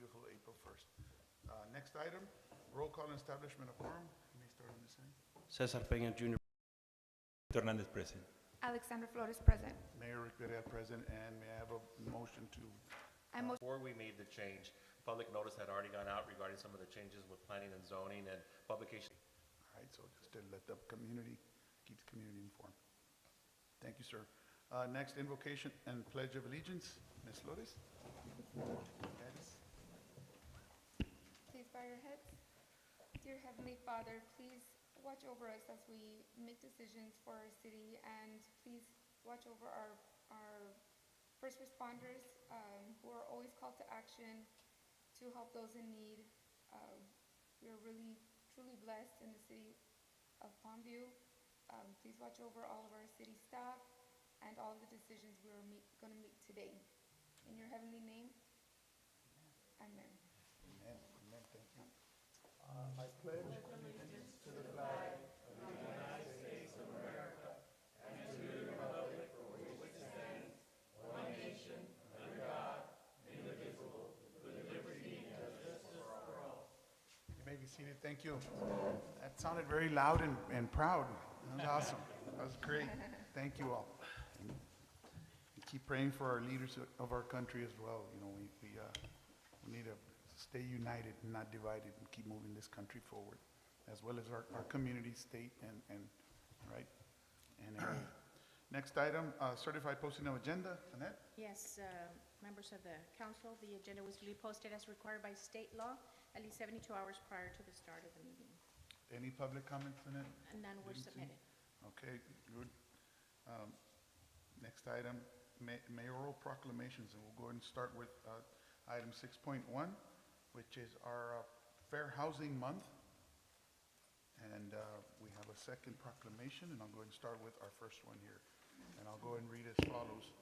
beautiful April 1st. Next item, roll call and establishment of quorum. You may start on this end. Cesar Peña Jr. Hernandez present. Alexandra Flores present. Mayor Rick Villarreal present, and may I have a motion to, Before we made the change, public notice had already gone out regarding some of the changes with planning and zoning and publication. all right, so just to let the community, keep the community informed. Thank you, sir. Next, invocation and pledge of allegiance. Ms. Flores? Please bow your heads. Dear Heavenly Father, please watch over us as we make decisions for our city, and please watch over our first responders who are always called to action to help those in need. We are really, truly blessed in the city of Palmview. Please watch over all of our city staff and all of the decisions we are going to make today. In your heavenly name, amen. Amen, amen, thank you. I pledge allegiance to the flag of the United States of America and to the republic for which it stands, one nation, under God, indivisible, with liberty and justice for all. You may be seated, thank you. That sounded very loud and proud. That was awesome. That was great. Thank you all. And keep praying for our leaders of our country as well. You know, we need to stay united and not divided and keep moving this country forward, as well as our community, state, and right? And next item, certified posting of agenda. Annette? Yes, members of the council, the agenda was duly posted as required by state law at least 72 hours prior to the start of the meeting. Any public comments, Annette? And none were Didn't see. submitted. Okay, good. Next item, mayoral proclamations, and we'll go ahead and start with item 6.1, which is our Fair Housing Month. And we have a second proclamation, and I'll go ahead and start with our first one here. And I'll go ahead and read as follows.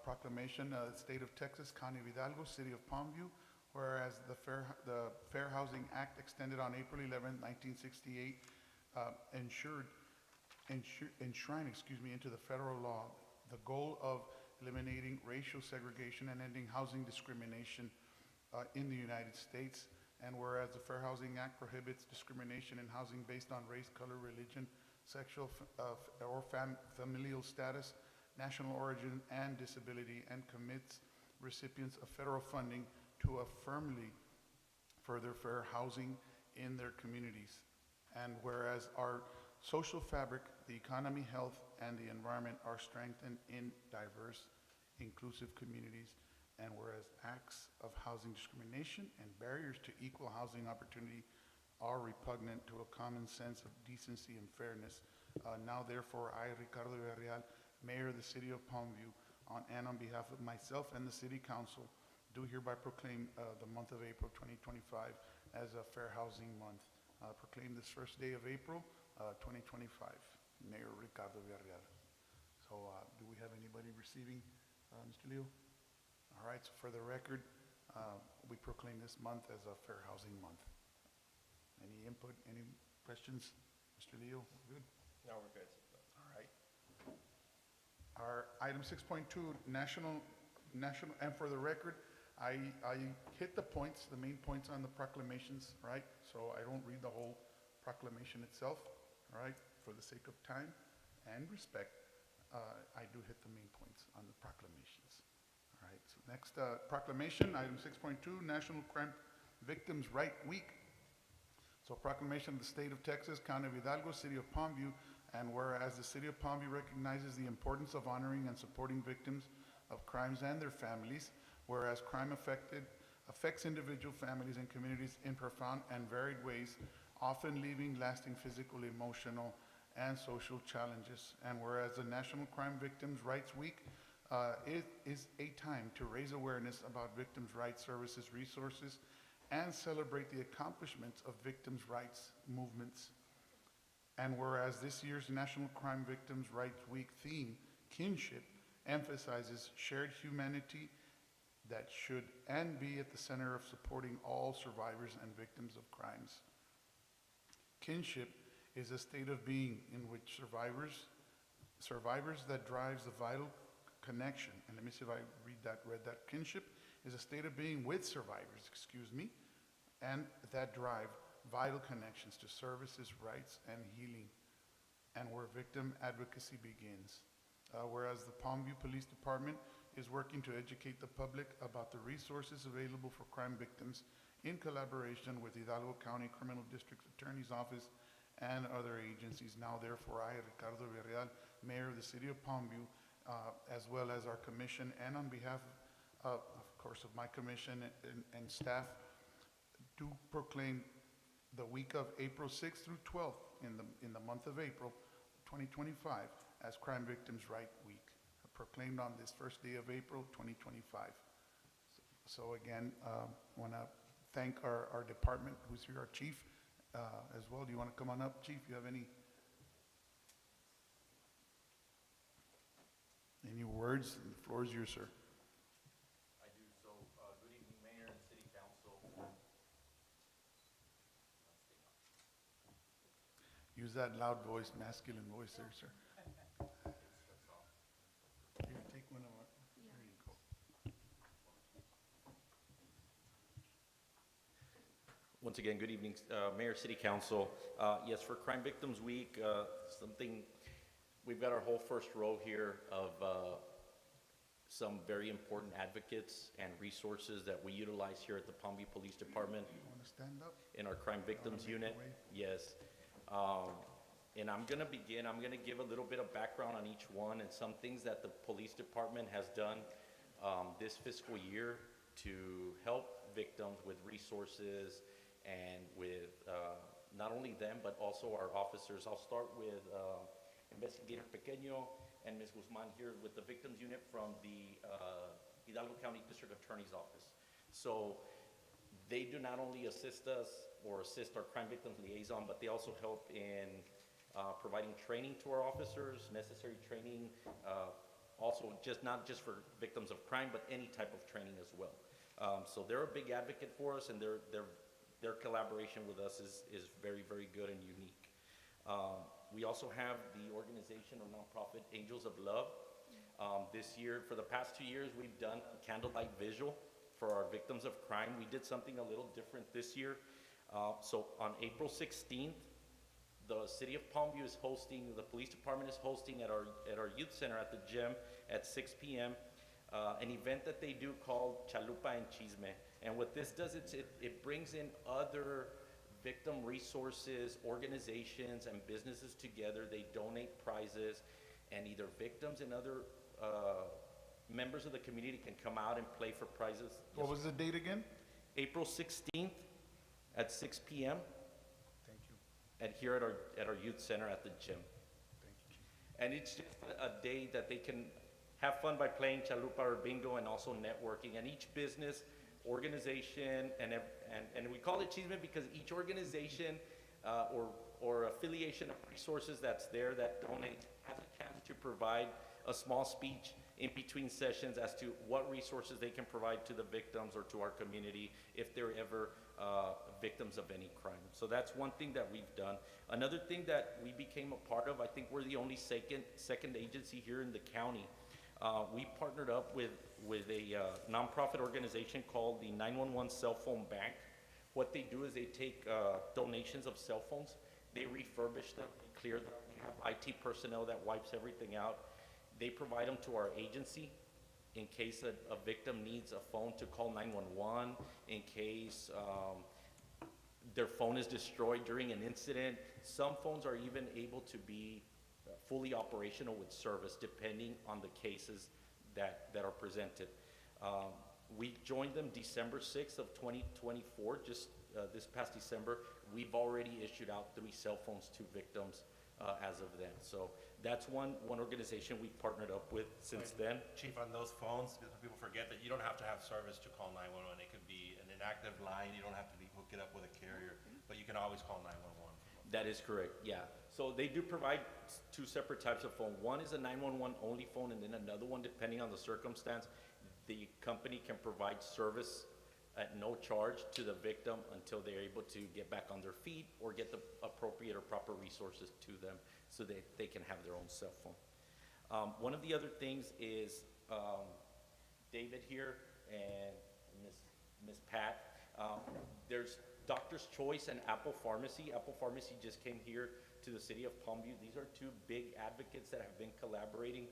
Proclamation, State of Texas, County of Hidalgo, City of Palmview, whereas the Fair Housing Act extended on April 11, 1968, enshrined into the federal law the goal of eliminating racial segregation and ending housing discrimination in the United States. And whereas the Fair Housing Act prohibits discrimination in housing based on race, color, religion, sexual or familial status, national origin, and disability, and commits recipients of federal funding to affirmly further fair housing in their communities. And whereas our social fabric, the economy, health, and the environment are strengthened in diverse, inclusive communities, and whereas acts of housing discrimination and barriers to equal housing opportunity are repugnant to a common sense of decency and fairness. Now, therefore, I, Ricardo Villarreal, Mayor of the City of Palmview, on behalf of myself and the City Council, do hereby proclaim the month of April 2025 as a Fair Housing Month. Proclaim this first day of April 2025. Mayor Ricardo Villarreal. So do we have anybody receiving, Mr. Leo? All right, so for the record, we proclaim this month as a Fair Housing Month. Any input, any questions? Mr. Leo, good? No, we're good. All right. Our item 6.2, national, and for the record, I hit the points, the main points on the proclamations, right? So I don't read the whole proclamation itself, all right? For the sake of time and respect, I do hit the main points on the proclamations. All right, so next proclamation, item 6.2, National Crime Victims' Right Week. So proclamation of the State of Texas, County of Hidalgo, City of Palmview, and whereas the City of Palmview recognizes the importance of honoring and supporting victims of crimes and their families, whereas crime affects individual families and communities in profound and varied ways, often leaving lasting physical, emotional, and social challenges. And whereas the National Crime Victims' Rights Week is a time to raise awareness about victims' rights services, resources, and celebrate the accomplishments of victims' rights movements. And whereas this year's National Crime Victims' Rights Week theme, kinship, emphasizes shared humanity that should and be at the center of supporting all survivors and victims of crimes. Kinship is a state of being in which survivors that drives the vital connection, and let me see if I read that. Kinship is a state of being with survivors, and that drive vital connections to services, rights, and healing, and where victim advocacy begins. Whereas the Palmview Police Department is working to educate the public about the resources available for crime victims in collaboration with Hidalgo County Criminal District Attorney's Office and other agencies. Now, therefore, I, Ricardo Villarreal, Mayor of the City of Palmview, as well as our commission, and on behalf of course, of my commission and staff, do proclaim the week of April 6th through 12th in the month of April 2025 as Crime Victims' Right Week, proclaimed on this first day of April 2025. So again, want to thank our department, who's here, our chief, as well. Do you want to come on up, Chief? You have any words? The floor is yours, sir. I do. So, good evening, Mayor and City Council. Use that loud voice, masculine voice there, sir. Here, take one of our, there you go. Once again, good evening, Mayor, City Council. Yes, for Crime Victims Week, we've got our whole first row here of some very important advocates and resources that we utilize here at the Palmview Police Department You want to stand up? in our Crime Victims make Unit. the way. Yes. And I'm going to begin, I'm going to give a little bit of background on each one and some things that the police department has done this fiscal year to help victims with resources and with not only them, but also our officers. I'll start with Investigator Pequeño and Ms. Guzman here with the Victims Unit from the Hidalgo County District Attorney's Office. So they do not only assist us or assist our crime victims liaison, but they also help in providing training to our officers, necessary training, also not just for victims of crime, but any type of training as well. So they're a big advocate for us, and their collaboration with us is very, very good and unique. We also have the organization or nonprofit Angels of Love. This year, for the past 2 years, we've done a candlelight vigil for our victims of crime. We did something a little different this year. So on April 16th, the City of Palmview is hosting, the police department is hosting at our youth center at the gym at 6 p.m. An event that they do called Chalupa and Chisme. And what this does, it brings in other victim resources, organizations, and businesses together. They donate prizes, and either victims and other members of the community can come out and play for prizes. What was the date again? April 16th at 6 p.m. Thank you. and here at our youth center at the gym. Thank you, Chief. And it's just a day that they can have fun by playing chalupa or bingo and also networking. And each business, organization, and we call it Chisme because each organization or affiliation of resources that's there that donate has a chance to provide a small speech in between sessions as to what resources they can provide to the victims or to our community if they're ever victims of any crime. So that's one thing that we've done. Another thing that we became a part of, I think we're the only second agency here in the county. We partnered up with a nonprofit organization called the 911 Cell Phone Bank. What they do is they take donations of cell phones, they refurbish them, they clear them. We have IT personnel that wipes everything out. They provide them to our agency in case a victim needs a phone to call 911, in case their phone is destroyed during an incident. Some phones are even able to be fully operational with service depending on the cases that are presented. We joined them December 6th of 2024, just this past December. We've already issued out 3 cell phones to victims as of then. So that's one organization we've partnered up with since then. Chief, on those phones, people forget that you don't have to have service to call 911. It could be an inactive line. You don't have to hook it up with a carrier, but you can always call 911. That is correct, yeah. So they do provide 2 separate types of phone. One is a 911 only phone, and then another one, depending on the circumstance, the company can provide service at no charge to the victim until they're able to get back on their feet or get the appropriate or proper resources to them so that they can have their own cell phone. One of the other things is David here and Miss Pat. There's Doctor's Choice and Apple Pharmacy. Apple Pharmacy just came here to the city of Palmview. These are two big advocates that have been collaborating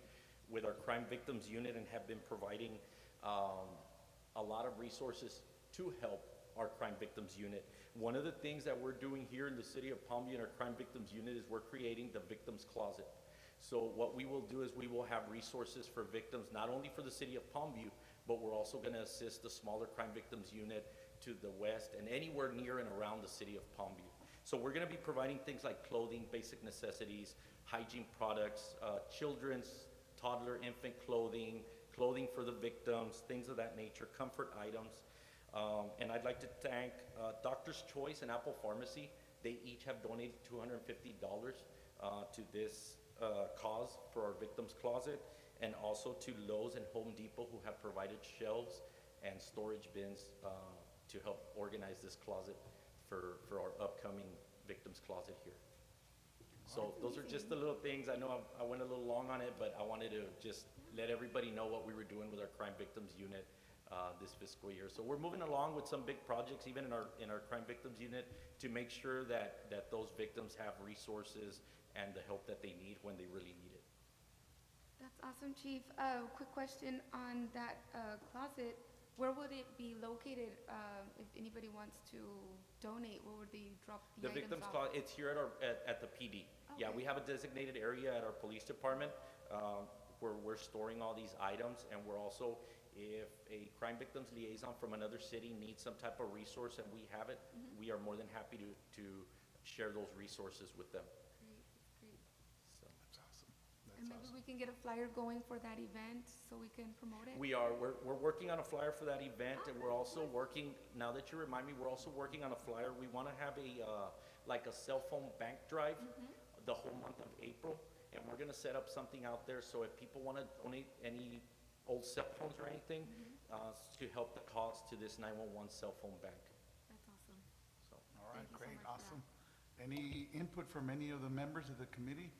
with our crime victims unit and have been providing a lot of resources to help our crime victims unit. One of the things that we're doing here in the city of Palmview in our crime victims unit is we're creating the victims closet. So what we will do is we will have resources for victims, not only for the city of Palmview, but we're also going to assist the smaller crime victims unit to the west and anywhere near and around the city of Palmview. So we're going to be providing things like clothing, basic necessities, hygiene products, children's, toddler, infant clothing, clothing for the victims, things of that nature, comfort items. And I'd like to thank Doctor's Choice and Apple Pharmacy. They each have donated $250 to this cause for our victims closet, and also to Lowe's and Home Depot, who have provided shelves and storage bins to help organize this closet for our upcoming victims closet here. So those are just the little things. I know I went a little long on it, but I wanted to just let everybody know what we were doing with our crime victims unit this fiscal year. So we're moving along with some big projects, even in our crime victims unit, to make sure that those victims have resources and the help that they need when they really need it. That's awesome, Chief. Quick question on that closet. Where would it be located if anybody wants to donate? Where would they drop the items Victims off? closet, it's here at the PD. Yeah, Okay. we have a designated area at our police department where we're storing all these items, and we're also, if a crime victims liaison from another city needs some type of resource and we have it, we are more than happy to share those resources with them. Great, great. So That's awesome. And maybe we can get a flyer going for that event so we can promote it? we're working on a flyer for that event, and we're also working, now that you remind me, we're also working on a flyer. We want to have like a cell phone bank drive the whole month of April, and we're going to set up something out there, so if people want to donate any old cell phones or anything, to help the cause to this 911 cell phone bank. That's awesome. So, All right, Thank you so great, much for awesome. Any input from any of the members of the committee?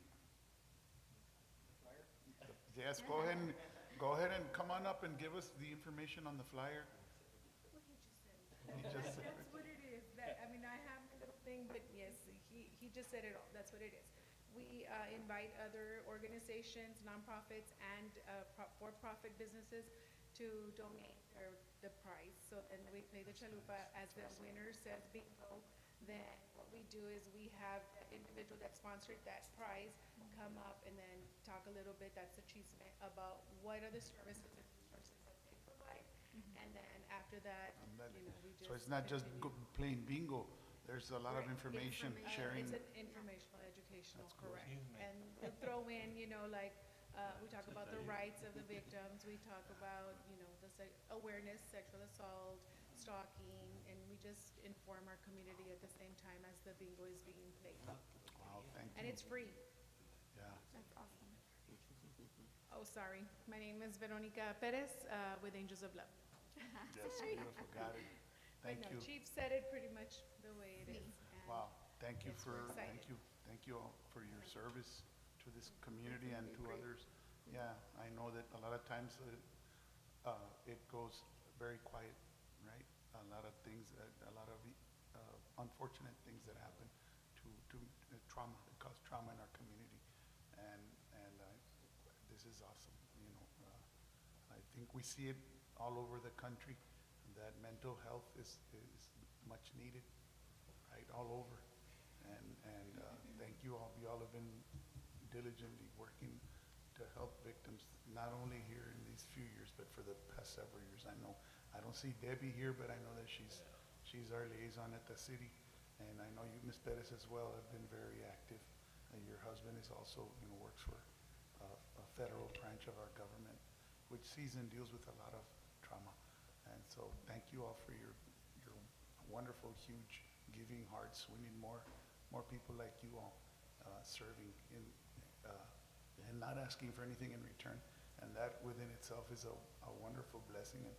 Yes, go ahead and come on up and give us the information on the flyer. He just said it. That's what it is. That, I mean, I have a little thing, but yes, he just said it all. That's what it is. We invite other organizations, nonprofits, and for-profit businesses to donate the prize. So, and we play the chalupa as the winner says bingo. Then what we do is we have the individual that sponsored that prize come up and then talk a little bit, that's the chisme, about what are the services and resources that they provide. And then after that, And that- you know, we just. So it's not just continue. plain bingo, there's a lot of Right. information sharing. It's an informational, educational, That's cool. correct. And we'll throw in, you know, like, we talk about the rights of the victims, we talk about, you know, the awareness, sexual assault, stalking, and we just inform our community at the same time as the bingo is being played. Wow, thank And you. it's free. Yeah, That's awesome. Oh, sorry. My name is Veronica Perez, with Angels of Love. yes, beautiful, got it. Thank But you. no, Chief said it pretty much the way it is. and Wow, thank you yes, we're for, excited. thank you all for your service to this community and to others. Yeah, I know that a lot of times it goes very quiet, right? A lot of things, a lot of unfortunate things that happen to trauma, that cause trauma in our community. And this is awesome, you know. I think we see it all over the country, that mental health is much needed, right, all over. And thank you all. You all have been diligently working to help victims, not only here in these few years, but for the past several years. I know, I don't see Debbie here, but I know that she's our liaison at the city. And I know you, Ms. Perez, as well, have been very active. Your husband is also, you know, works for a federal branch of our government, which sees and deals with a lot of trauma. And so thank you all for your wonderful, huge giving hearts. We need more people like you all serving and not asking for anything in return. And that within itself is a wonderful blessing. And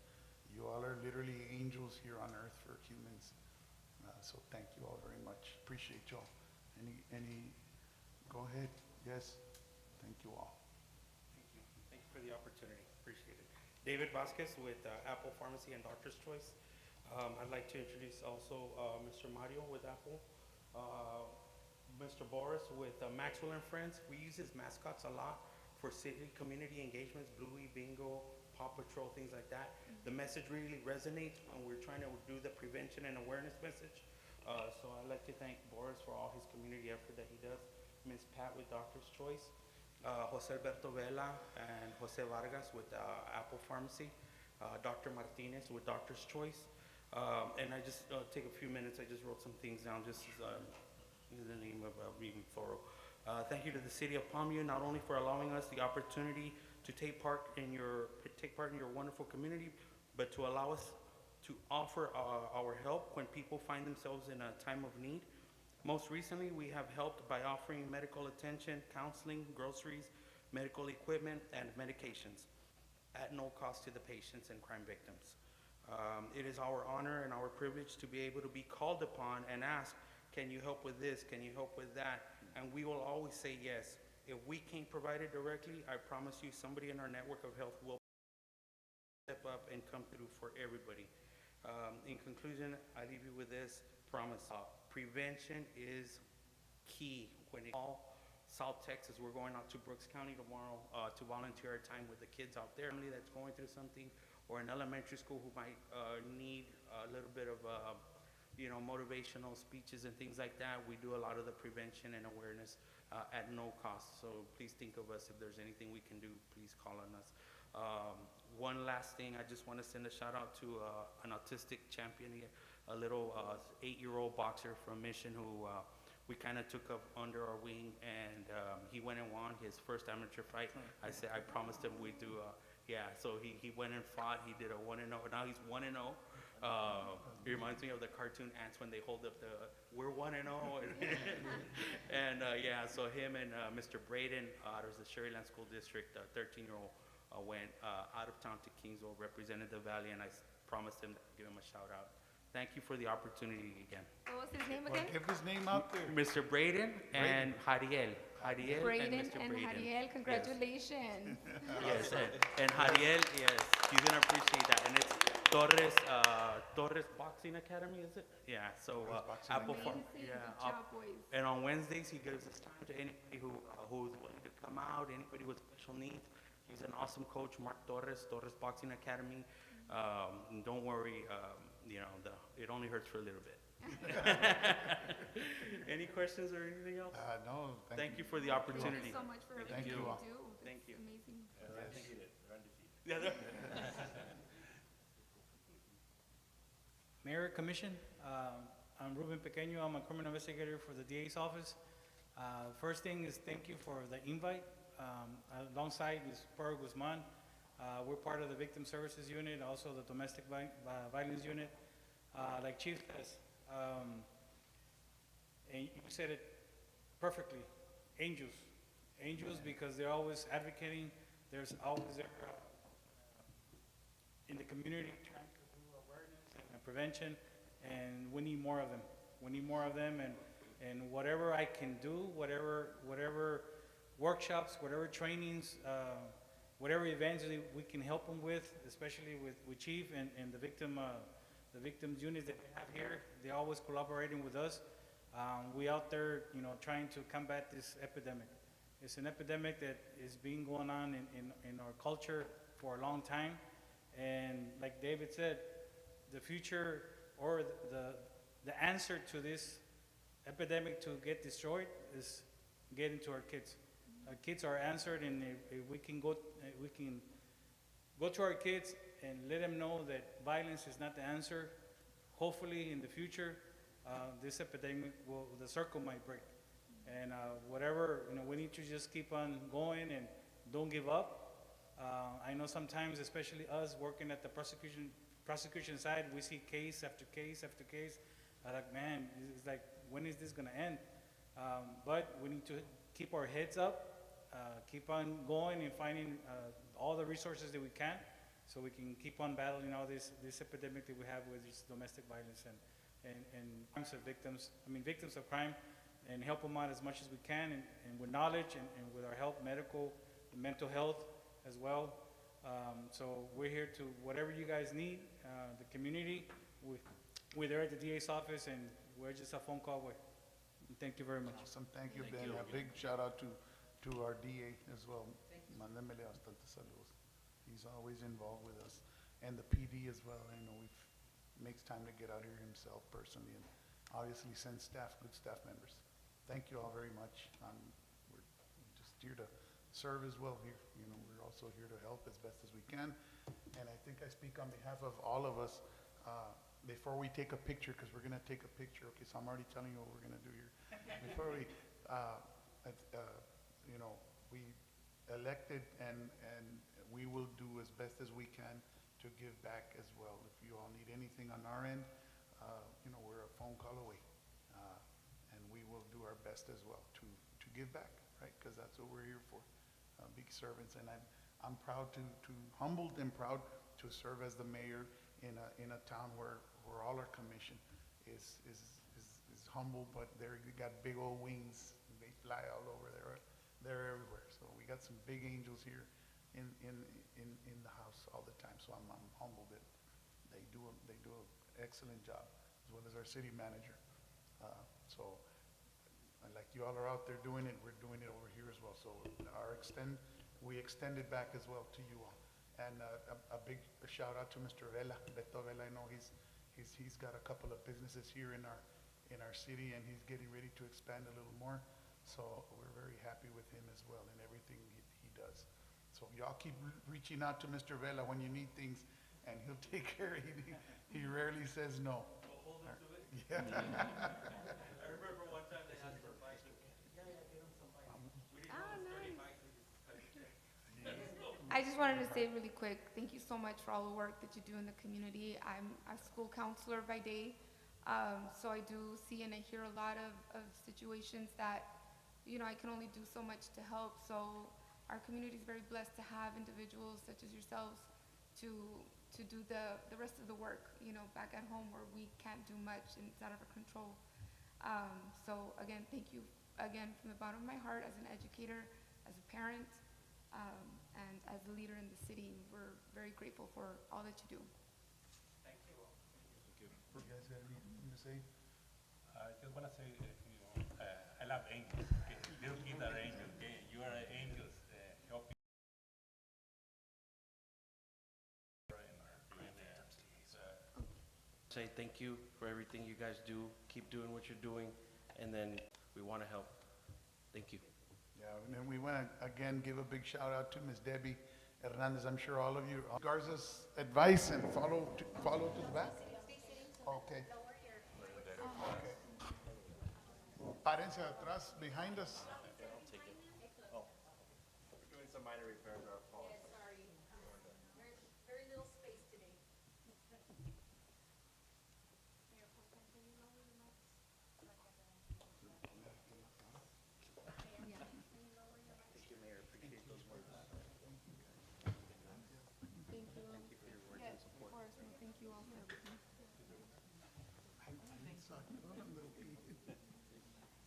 you all are literally angels here on earth for humans. So thank you all very much. Appreciate y'all. Go ahead. Yes. Thank you all. Thank you. Thank you for the opportunity. Appreciate it. David Vasquez with Apple Pharmacy and Doctor's Choice. I'd like to introduce also Mr. Mario with Apple, Mr. Boris with Maxwell and Friends. We use his mascots a lot for city community engagements, Bluey, Bingo, Paw Patrol, things like that. The message really resonates when we're trying to do the prevention and awareness message. So I'd like to thank Boris for all his community effort that he does. Ms. Pat with Doctor's Choice, Jose Alberto Vela and Jose Vargas with Apple Pharmacy, Dr. Martinez with Doctor's Choice. And I just take a few minutes, I just wrote some things down just in the name of being thorough. Thank you to the City of Palmview, not only for allowing us the opportunity to take part in your wonderful community, but to allow us to offer our help when people find themselves in a time of need. Most recently, we have helped by offering medical attention, counseling, groceries, medical equipment, and medications at no cost to the patients and crime victims. It is our honor and our privilege to be able to be called upon and asked, can you help with this? Can you help with that? And we will always say yes. If we can't provide it directly, I promise you somebody in our network of health will step up and come through for everybody. In conclusion, I leave you with this promise. Prevention is key. When it all South Texas, we're going out to Brooks County tomorrow to volunteer our time with the kids out there, family that's going through something, or an elementary school who might need a little bit of motivational speeches and things like that. We do a lot of the prevention and awareness at no cost. So please think of us. If there's anything we can do, please call on us. One last thing, I just want to send a shout out to an autistic champion, a little 8-year-old boxer from Mission who we kind of took up under our wing, and he went and won his first amateur fight. I promised him we'd do, so he went and fought. He did a 1-0. Now he's 1-0. It reminds me of the cartoon ants when they hold up we're 1-0. And so him and Mr. Braden out of the Sherryland School District, 13-year-old, went out of town to Kingsville, represented the Valley, and I promised him to give him a shout out. Thank you for the opportunity again. What was his name Well, again? give his name out there. Mr. Braden and Jariel. Jariel Braden and Mr. and Braden. Jariel, congratulations. Yes, and Jariel, yes, he's gonna appreciate that. And it's Torres Boxing Academy, is it? Yeah, so Boxing Apple Farm, Amazing. yeah. Good job, boys. And on Wednesdays, he gives his time to anybody who's willing to come out, anybody with special needs. He's an awesome coach, Mark Torres Boxing Academy. Don't worry, it only hurts for a little bit. Any questions or anything else? No, Thank you for the opportunity. Thank you so much for Thank everything you you all. do. Thank That's you. amazing. They're undefeated. They're undefeated. Yeah, Mayor, Commission, I'm Ruben Pequeño. I'm a criminal investigator for the DA's office. First thing is thank you for the invite. Alongside Ms. Pearl Guzman, we're part of the Victim Services Unit, also the Domestic Violence Unit. Like Chief says, and you said it perfectly, angels. Angels because they're always advocating, there's always there in the community trying to do awareness and prevention, and we need more of them. We need more of them, and whatever I can do, whatever workshops, whatever trainings, whatever events we can help them with, especially with Chief and the victims units that we have here, they're always collaborating with us. We out there, trying to combat this epidemic. It's an epidemic that is being going on in our culture for a long time. And like David said, the future or the answer to this epidemic to get destroyed is getting to our kids. Our kids are answered, and if we can go to our kids and let them know that violence is not the answer. Hopefully, in the future, this epidemic the circle might break. And whatever, we need to just keep on going and don't give up. I know sometimes, especially us working at the prosecution side, we see case after case after case. Like, man, it's like, when is this gonna end? But we need to keep our heads up, keep on going and finding all the resources that we can, so we can keep on battling all this epidemic that we have with this domestic violence and crimes of victims of crime, and help them out as much as we can, and with knowledge and with our help, medical, mental health as well. So we're here to, whatever you guys need, the community, we're there at the DA's office, and we're just a phone call away. Thank you very much. Awesome, thank you, Ben. A big shout out to our DA as well. Mándemele bastantes saludos. He's always involved with us. And the PD as well. I know makes time to get out here himself personally, and obviously sends staff, good staff members. Thank you all very much. We're just here to serve as well here. You know, we're also here to help as best as we can. And I think I speak on behalf of all of us. Before we take a picture, because we're gonna take a picture, okay, so I'm already telling you what we're gonna do here. Before we, you know, we elected and we will do as best as we can to give back as well. If you all need anything on our end, you know, we're a phone call away. And we will do our best as well to give back, right? Because that's what we're here for, big servants. And I'm proud humbled and proud to serve as the mayor in a town where all our commission is humble, but they got big old wings. They fly all over there. They're everywhere. So we got some big angels here in the house all the time. So I'm humbled that they do an excellent job, as well as our city manager. So like you all are out there doing it, we're doing it over here as well. So we extend it back as well to you all. And a big shout out to Mr. Vela, Beto Vela. I know he's got a couple of businesses here in our city, and he's getting ready to expand a little more. So we're very happy with him as well and everything he does. So y'all keep reaching out to Mr. Vela when you need things, and he'll take care of it. He rarely says no. Hold him to it. Yeah. I remember one time they asked for bikes. Yeah, get him some bikes. We didn't know it was 30 bikes. I just wanted to say really quick, thank you so much for all the work that you do in the community. I'm a school counselor by day, so I do see and I hear a lot of situations that, you know, I can only do so much to help. So our community is very blessed to have individuals such as yourselves to do the rest of the work, you know, back at home where we can't do much and it's out of our control. So again, thank you again from the bottom of my heart as an educator, as a parent, and as a leader in the city. We're very grateful for all that you do. Thank you. You guys got anything to say? I just want to say, I love angels. Okay? Little kids are angels. Okay? You are angels helping. Say thank you for everything you guys do. Keep doing what you're doing, and then we want to help. Thank you. Yeah, and then we want to, again, give a big shout out to Ms. Debbie Hernandez. I'm sure all of you, Garza's advice and follow to the back. Okay. Okay. Párense atrás, behind us. We're doing some minor repairs on our phone. Sorry. Very little space today. Thank you, Mayor. Appreciate those words. Thank you. Yes, of course. No, thank you all for everything.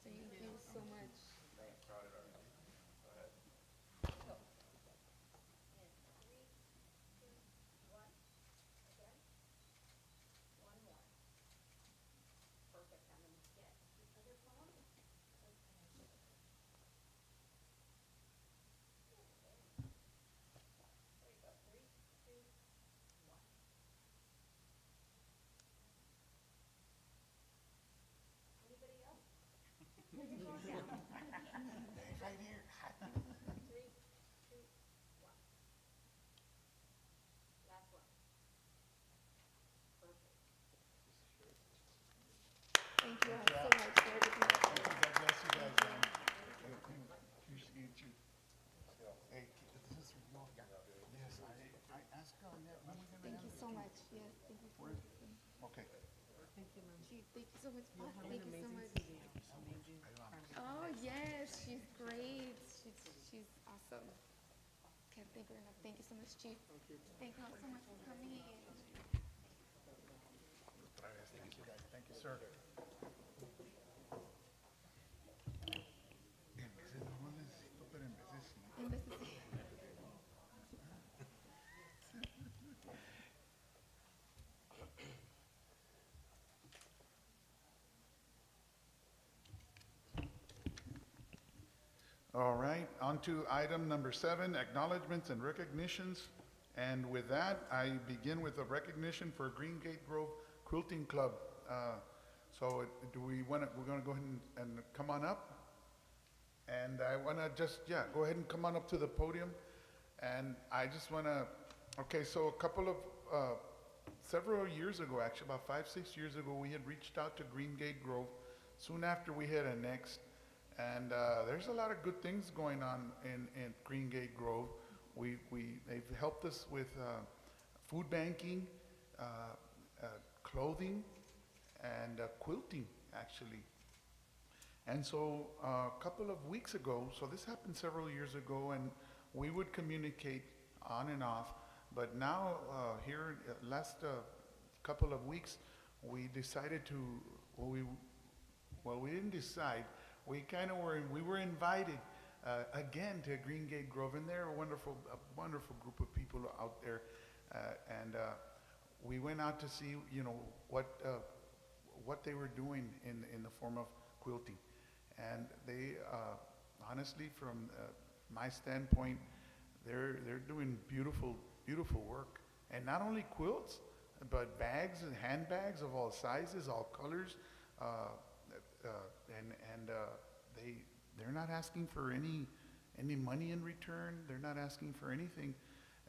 Thank you so much. Right here. Thank you all so much for everything. God bless you guys, man. Appreciate you. Hey, this is for you. Yes, I asked her on that. When we gonna Thank have you it? so much. Yes, thank you so much. Okay. Chief, thank you so much. Thank you so much. Oh, yes, she's great. She's awesome. Can't thank her enough. Thank you so much, Chief. Thank you all so much for coming. Thank you, guys. Thank you, sir. En veces no necesito, pero en veces sí. En vez de- All right, on to item number 7, acknowledgements and recognitions. And with that, I begin with a recognition for Green Gate Grove Quilting Club. So do we want to, we're going to go ahead and come on up? And I want to just, yeah, go ahead and come on up to the podium. And I just want to, okay, so a couple of, several years ago, actually about 5, 6 years ago, we had reached out to Green Gate Grove soon after we had annexed. And there's a lot of good things going on in Green Gate Grove. They've helped us with food banking, clothing, and quilting, actually. And so a couple of weeks ago, so this happened several years ago, and we would communicate on and off. But now, here, last couple of weeks, we decided to, well, we didn't decide. We kind of we were invited again to Green Gate Grove, and they're a wonderful group of people out there. And we went out to see, you know, what they were doing in the form of quilting. And they, honestly, from my standpoint, they're doing beautiful work. And not only quilts, but bags and handbags of all sizes, all colors. They're not asking for any money in return. They're not asking for anything.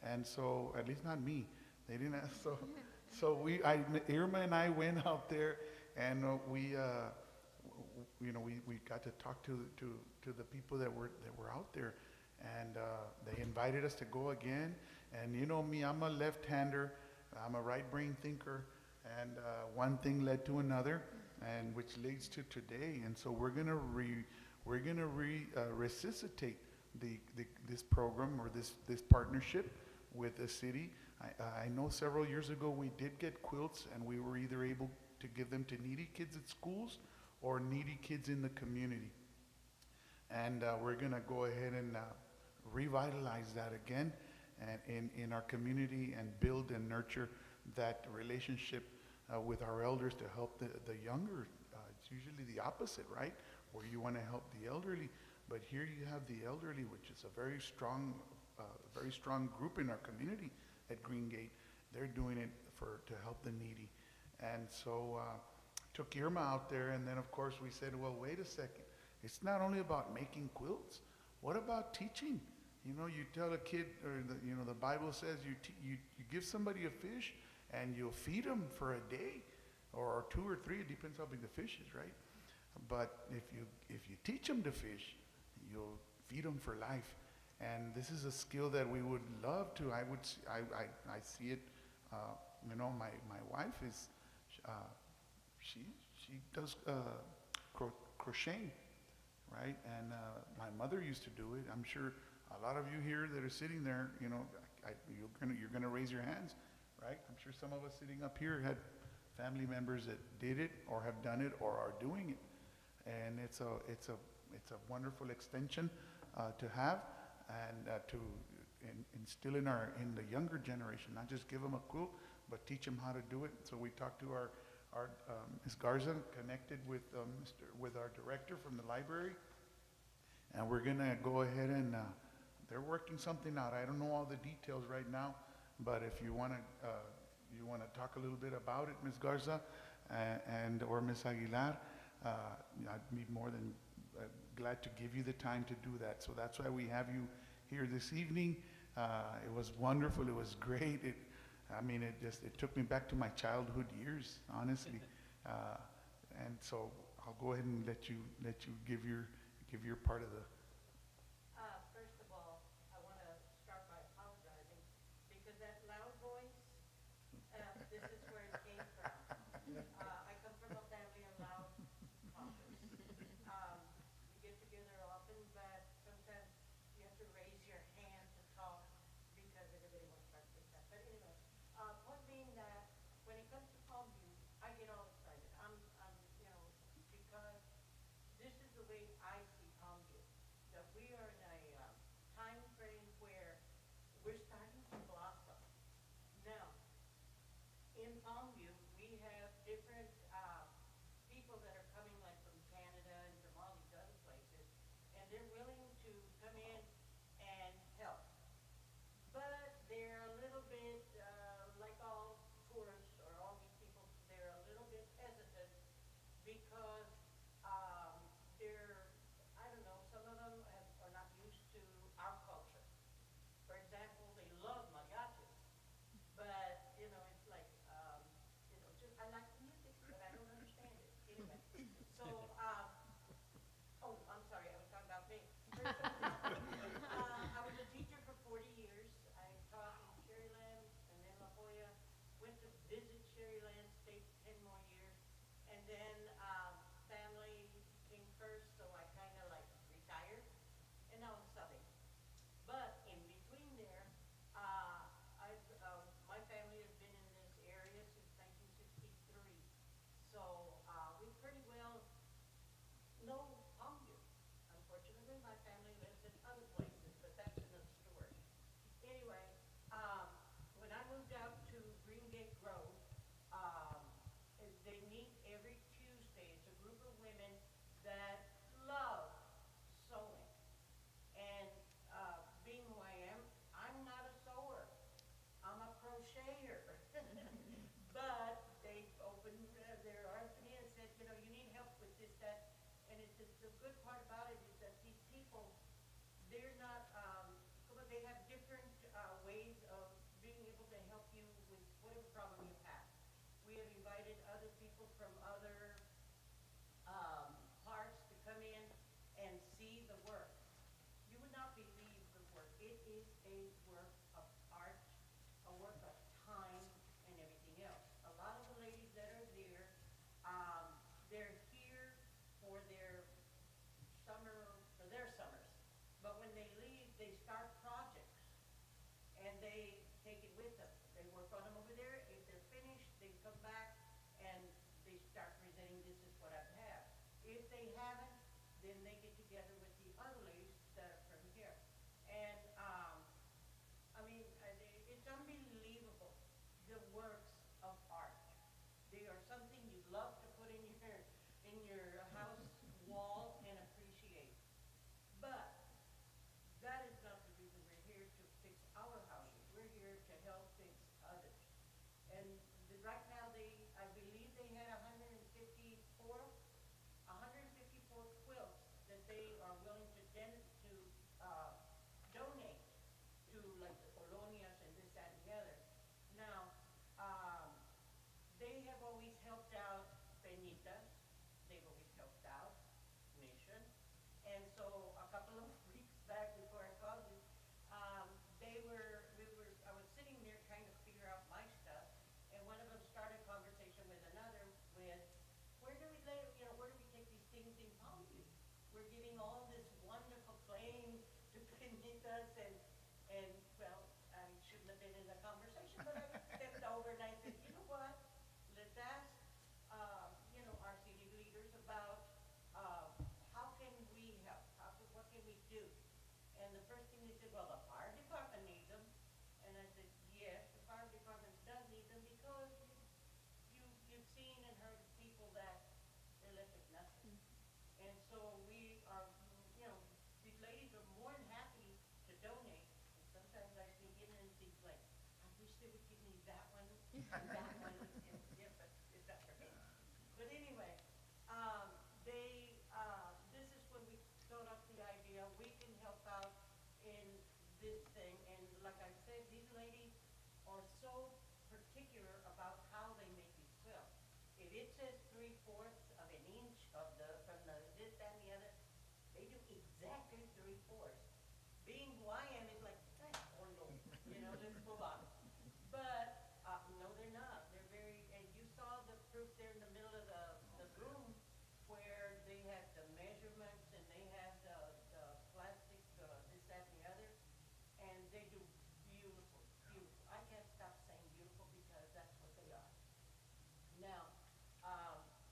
And so, at least not me. They didn't ask. So Irma and I went out there, and we got to talk to the people that were out there, and they invited us to go again. And you know me, I'm a left-hander. I'm a right-brain thinker, and one thing led to another, and which leads to today. And so we're gonna resuscitate this program, or this partnership with the city. I know several years ago we did get quilts, and we were either able to give them to needy kids at schools or needy kids in the community. And we're gonna go ahead and revitalize that again and in our community, and build and nurture that relationship with our elders to help the younger. It's usually the opposite, right? Where you want to help the elderly, but here you have the elderly, which is a very strong group in our community at Green Gate. They're doing it to help the needy. And so took Irma out there, and then of course we said, well, wait a second. It's not only about making quilts. What about teaching? You know, you tell a kid, or the Bible says you give somebody a fish, and you'll feed them for a day, or 2 or 3. It depends how big the fish is, right? But if you teach them to fish, you'll feed them for life. And this is a skill that we would love to. I see it. My wife is she does crocheting, right? And my mother used to do it. I'm sure a lot of you here that are sitting there, you're gonna raise your hands, right? I'm sure some of us sitting up here had family members that did it, or have done it, or are doing it. And it's a wonderful extension to have, and to instill in the younger generation, not just give them a quilt, but teach them how to do it. So we talked to our Ms. Garza, connected with our director from the library, and we're gonna go ahead and they're working something out. I don't know all the details right now, but if you wanna talk a little bit about it, Ms. Garza, or Ms. Aguilar, I'd be more than glad to give you the time to do that. So that's why we have you here this evening. It was wonderful. It was great. It took me back to my childhood years, honestly. And so I'll go ahead and let you give your part of the. First of all, I want to start by apologizing, because that loud voice, this is where it came from. I come from a family of loud talkers. We get together often, but sometimes you have to raise your hand to talk because everybody wants to participate. But anyway, point being that when it comes to Palmview, I get all excited. I'm because this is the way I see Palmview. good part about it is that these people, they're not, they have different, ways of being able to help you with whatever problem you have. We have invited other people from other, parts to come in and see the work. You would not believe the work. It is a work of art, a work of time, and everything else. A lot of the ladies that are there, they're here for their summers. But when they leave, they start projects, and they take it with them. They work on them over there. If they're finished, they come back, and they start presenting, this is what I have. If they haven't, then they get together with the other ladies that are from here. And, it's unbelievable, the works of art. They are something you love to put in your house wall and appreciate. But that is not the reason we're here to fix our houses. We're here to help fix others. And right now, I believe they had 154 quilts that they are willing to donate to, like, the colonias and this, that, and the other. Now, they have always helped out Peñitas. They've always helped out Mission. And so a couple of weeks back before I called you, I was sitting there trying to figure out my stuff, and one of them started a conversation with another with, where do we take these things in Palmview? We're giving all this wonderful claim to Peñitas and well, I shouldn't have been in the conversation, but I stepped over and I said, you know what? Let's ask, our city leaders about, how can we help? What can we do? And the first thing they said, well, the fire department needs them. And I said, yes, the fire department does need them because you've seen and heard of people that they're left with nothing. And so we are, these ladies are more than happy to donate. And sometimes I sneak in and think like, I wish they would give me that one and that one. And yeah, but it's not for me. But anyway, this is when we thought up the idea, we can help out in this thing. And like I said, these ladies are so particular about how they make these quilts. If it says 3/4 of an inch from the this, that, and the other, they do exactly 3/4. Being Hawaiian is like, oh no, let's move on. But, no, they're not. They're very, and you saw the proof there in the middle of the room where they had the measurements and they had the plastic, this, that, and the other, and they do beautiful, beautiful. I can't stop saying beautiful because that's what they are. Now,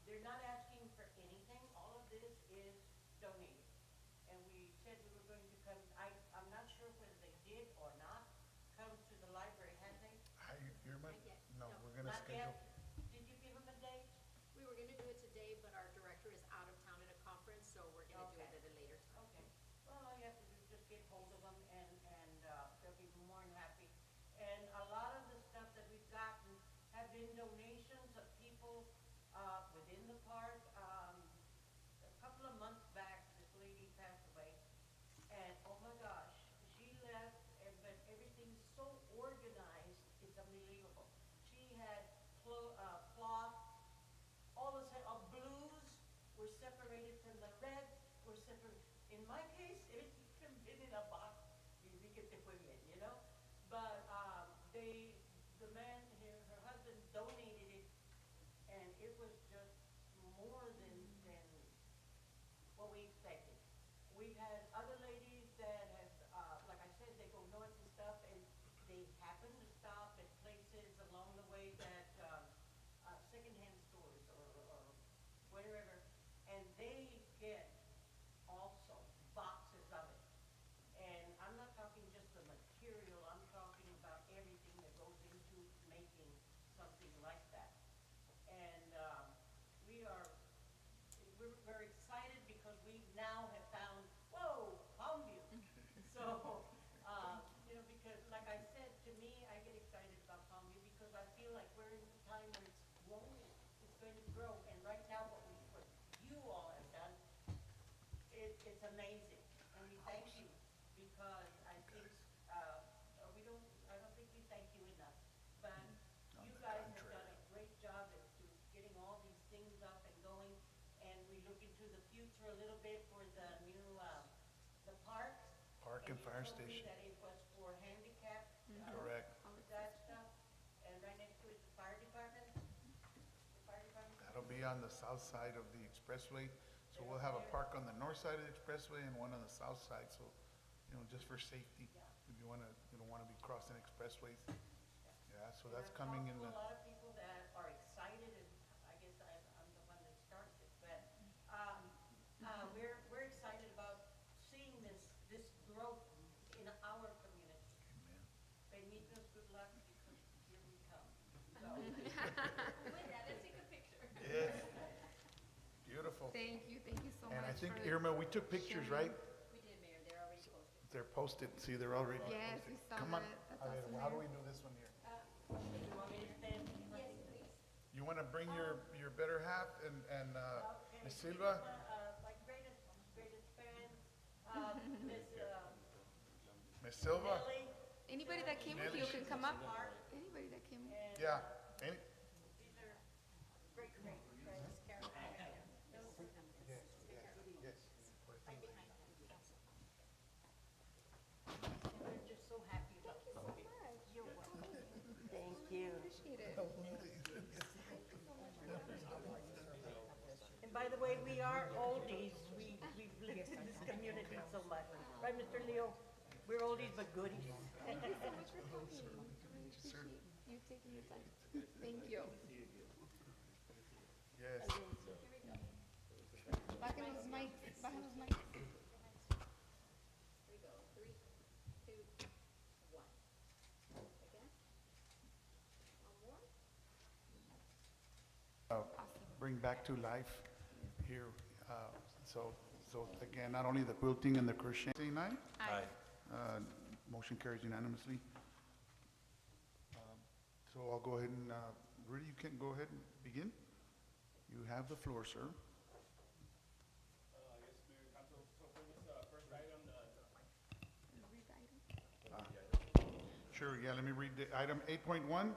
they're not asking for anything. All of this is donated. And we said we were going to come, I'm not sure whether they did or not come to the library, have they? Irma? Not yet. No, No. we're gonna Not schedule. yet? Did you give them a date? We were gonna do it today, but our director is out of town at a conference, so we're gonna do it Okay. at a later time. Okay. Well, all you have to do is just get hold of them and they'll be more than happy. And a lot of the stuff that we've gotten have been donations of people, within the park. A couple of months back, this lady passed away, and oh my gosh, she left, but everything's so organized, it's unbelievable. She had cloth, all the blues were separated from the reds, were separated. In my case, everything could have been in a box, you get to put it in, But, the man, her husband donated it, and it was just more than what we expected. We've had other ladies that have, like I said, they go north and stuff, and they happen to stop at places along the way that, secondhand stores or wherever, and they get also boxes of it. And I'm not talking just the material, I'm talking about everything that goes into making something like that. And, we're very excited because we now have found, whoa, Palmview. So, because like I said, to me, I get excited about Palmview because I feel like we're in a time where it's growing, it's going to grow. And right now, what you all have done it's amazing, and we thank you, because I think, I don't think we thank you enough. But you guys have done a great job at getting all these things up and going, and we look into the future a little bit for the new, the park. Park and fire station. You told me that it was for handicap. Correct. That stuff, and right next to it, the fire department. The fire department. That'll be on the south side of the expressway. So we'll have a park on the north side of the expressway and one on the south side, so, you know, just for safety. If you don't wanna be crossing expressways. Yeah, so that's coming in the, A lot of people that are excited, and I guess I'm the one that starts it, but, we're excited about seeing this growth in our community. Benito's, good luck, because here we come. So, With that, let's take a picture. yes. Beautiful. Thank you so much. And I think, for Irma, we took pictures, right? We did, Mayor, they're already posted. They're posted, see, they're already posted. Yes, we saw Come on. that. That's A ver, awesome, how do Mayor. we do this one here? you want me to stand? Yes, please. You wanna bring your better half and, Okay, Ms. Silva? My greatest fan, Miss, Ms. Silva? Nelly, Anybody that came with you can come up. Anybody that came. and, Yeah. Any, these are great friends. We're just so happy about Thank you so much. You're welcome. Thank you. Appreciate it. And by the way, we are oldies. We've lived in this community so much. Right, Mr. Leo? We're oldies but goodies. Thank you so much for coming. I really appreciate you taking your time. Thank you. yes. Bajen los mics, bajen los mics. Here we go, 3, 2, 1. Again. One more. Bring back to life here. So again, not only the quilting and the crocheting, say aye. Aye. Motion carries unanimously. So I'll go ahead and, Rudy, you can go ahead and begin. You have the floor, sir. Yes, Mayor and Council, so for this first item, Read the item. Sure, yeah, let me read the item 8.1.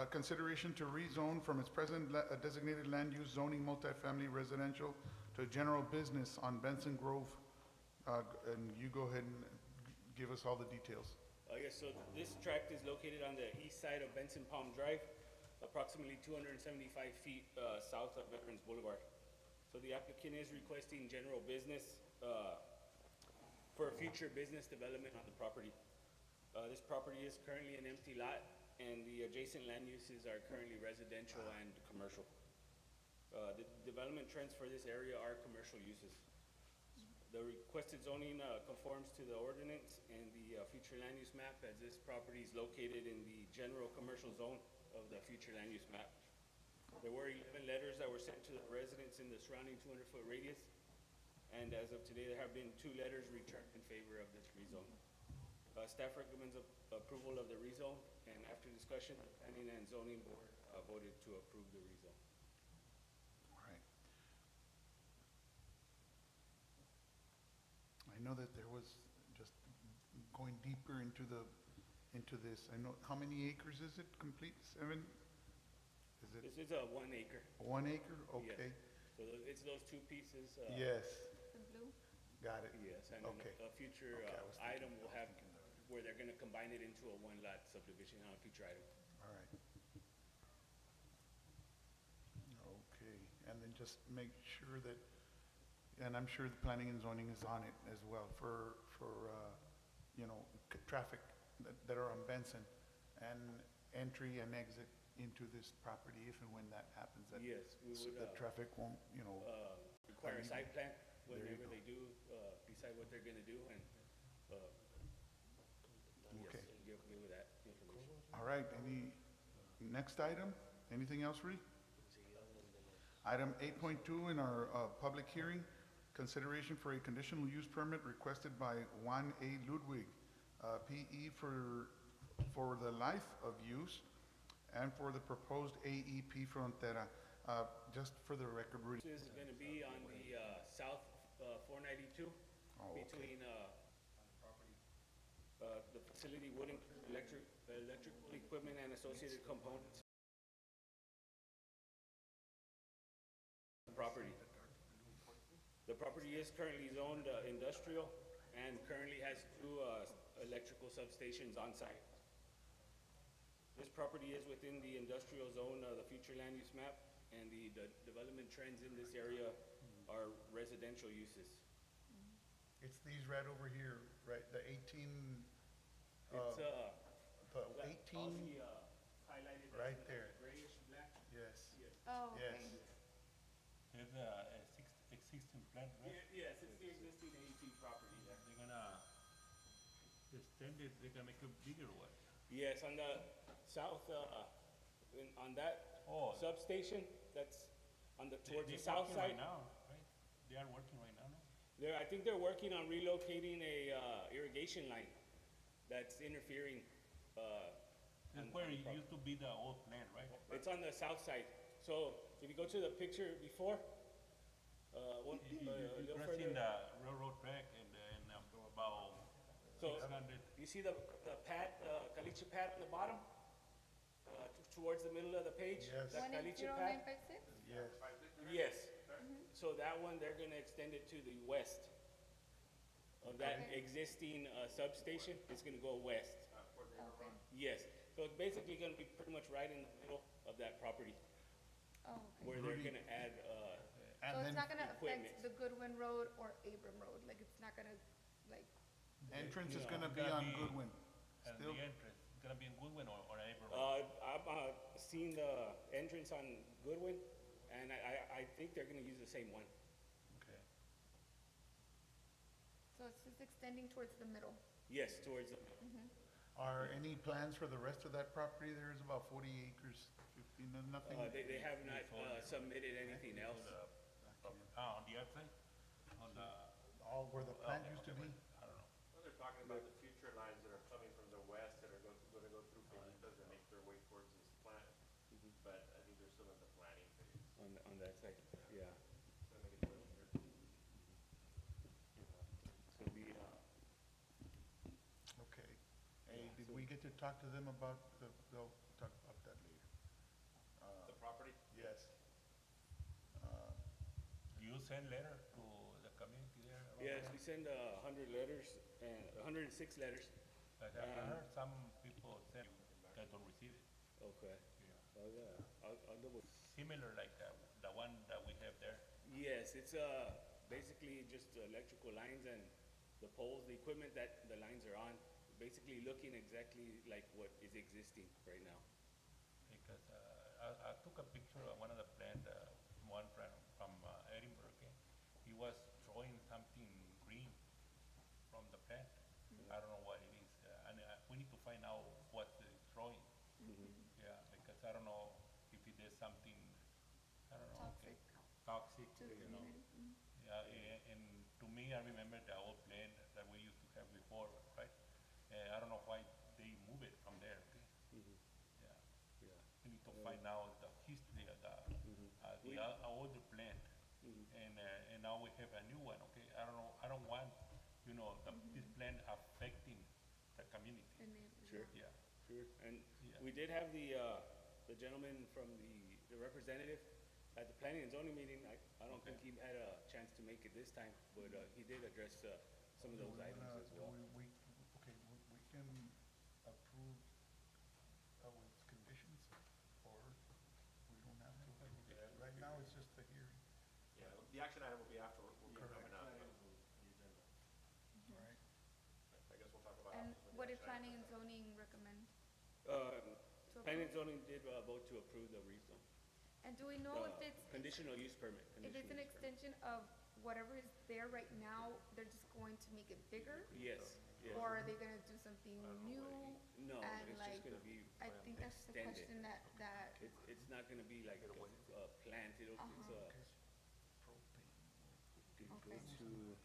Consideration to rezone from its present designated land use zoning multifamily residential to general business on Benson Grove. And you go ahead and give us all the details. yes, so this tract is located on the east side of Benson Palm Drive, approximately 275 feet south of Veterans Boulevard. So the applicant is requesting general business for future business development on the property. This property is currently an empty lot, and the adjacent land uses are currently residential and commercial. The development trends for this area are commercial uses. The requested zoning conforms to the ordinance and the future land use map, as this property is located in the general commercial zone of the future land use map. There were 11 letters that were sent to the residents in the surrounding 200-foot radius, and as of today, there have been 2 letters returned in favor of this rezone. Staff recommends approval of the rezone, and after discussion, the Planning and Zoning Board voted to approve the rezone. All right. I know that there was just going deeper into this. I know, how many acres is it complete? 7? Is it This is a 1 acre. 1 acre? Yes. Okay. So it's those 2 pieces. Yes, The blue. got it. Yes, and then Okay. a future Okay, I was thinking item will have, where they're gonna combine it into a 1-lot subdivision on a future item. All right. Okay, and then just make sure that, and I'm sure the planning and zoning is on it as well for you know, traffic that are on Benson and entry and exit into this property if and when that happens. That Yes, we so would, that traffic won't, you know, require a site plan There you whenever go. they do, decide what they're gonna do, and, Okay. yes, give with that information. all right, next item? Anything else, Rudy? Item 8.2 in our public hearing, consideration for a conditional use permit requested by Juan A. Ludwig, PE for the life of use and for the proposed AEP Frontera. Just for the record, Rudy. This is gonna be on the south 492 Oh, okay. between, the facility would include electrical equipment and associated components. Property. The property is currently zoned industrial and currently has two electrical substations on site. This property is within the industrial zone, the future land use map, and the development trends in this area are residential uses. It's these right over here, right, the 18, It's, the all 18, the, highlighted as right in there. grayish black. yes, Yes. Oh, okay. yes. There's a existing plant, right? Yes, it's the existing AEP property there. They're gonna extend it, they're gonna make it bigger one. Yes, on the south, on that Oh. substation, that's on the, towards the They're south working side. right now, right? They are working right now, no? I think they're working on relocating a, irrigation line that's interfering, That's on- where on the it prop- used to be the old plant, right? It's on the south side. So if you go to the picture before, a little Crossing further. the railroad track and about So 600. you see the pad, caliche pad on the bottom? Towards the middle of the page? Yes. That caliche pad? 180,956? Yes, Yes. So that one, they're gonna extend it to the west of that Okay. existing substation. It's gonna go west. Okay. Yes. So it's basically gonna be pretty much right in the middle of that property Oh, okay. where they're Rudy. gonna add, So and it's then not gonna equipment. affect the Goodwin Road or Abram Road, like it's not gonna, like, entrance is No, gonna be gotta on be- Goodwin, And still, the entrance, it's gonna be in Goodwin or April? I've seen the entrance on Goodwin, and I think they're gonna use the same one. okay. so it's just extending towards the middle. Yes, towards the, Are any plans for the rest of that property? There's about 40 acres, 15, and nothing? they have not submitted anything else. On the outside? On the, All where the plant used to be? I don't know. Well, they're talking about the future lines that are coming from the west that are gonna go through Penitas and make their way towards this plant. But I think they're still in the planning phase. On that side, yeah. So make it clear. It's gonna be, Okay. Hey, did we get to talk to them about they'll talk about that later. The property? Yes. Do you send letter to the community there? about yes, that? we send 100 letters, and 106 letters. But I heard some people said that don't receive it. Okay. Yeah. I'll double. Similar like the one that we have there. Yes, it's basically just electrical lines and the poles, the equipment that the lines are on, basically looking exactly like what is existing right now. Because I took a picture of one of the plant, one from Edinburgh, okay? He was throwing something green from the plant. I don't know what it is. And we need to find out what it's throwing. Yeah, because I don't know if it is something, I don't know. okay, Toxic Toxic, to the you know. community. Yeah, and to me, I remember the old plant that we used to have before, right? I don't know why they move it from there, okay? Yeah. Yeah. We need to find out the history of the older plant. And now we have a new one, okay? I don't know, I don't want, this plant affecting the community. And they- Sure. Yeah. Sure. And Yeah. we did have the gentleman from the representative at the planning and zoning meeting. I don't think he had a chance to make it this time, but he did address some of those items as well. Okay, we can approve with conditions, or we don't have to. Right now, it's just the hearing, Yeah, the action item will be after, will be Correct. coming up. all right? I guess we'll talk about. And options with the what did action planning item. and zoning recommend? To Planning and approve? zoning did vote to approve the rezone. And do we know if it's, Conditional use permit. if it's an conditional use permit. extension of whatever is there right now, they're just going to make it bigger? Yes, yes. Or are they gonna do something new? No, and it's like, just gonna be I think that's the extended. question that, It's not gonna be like a plant, it's Okay. go to,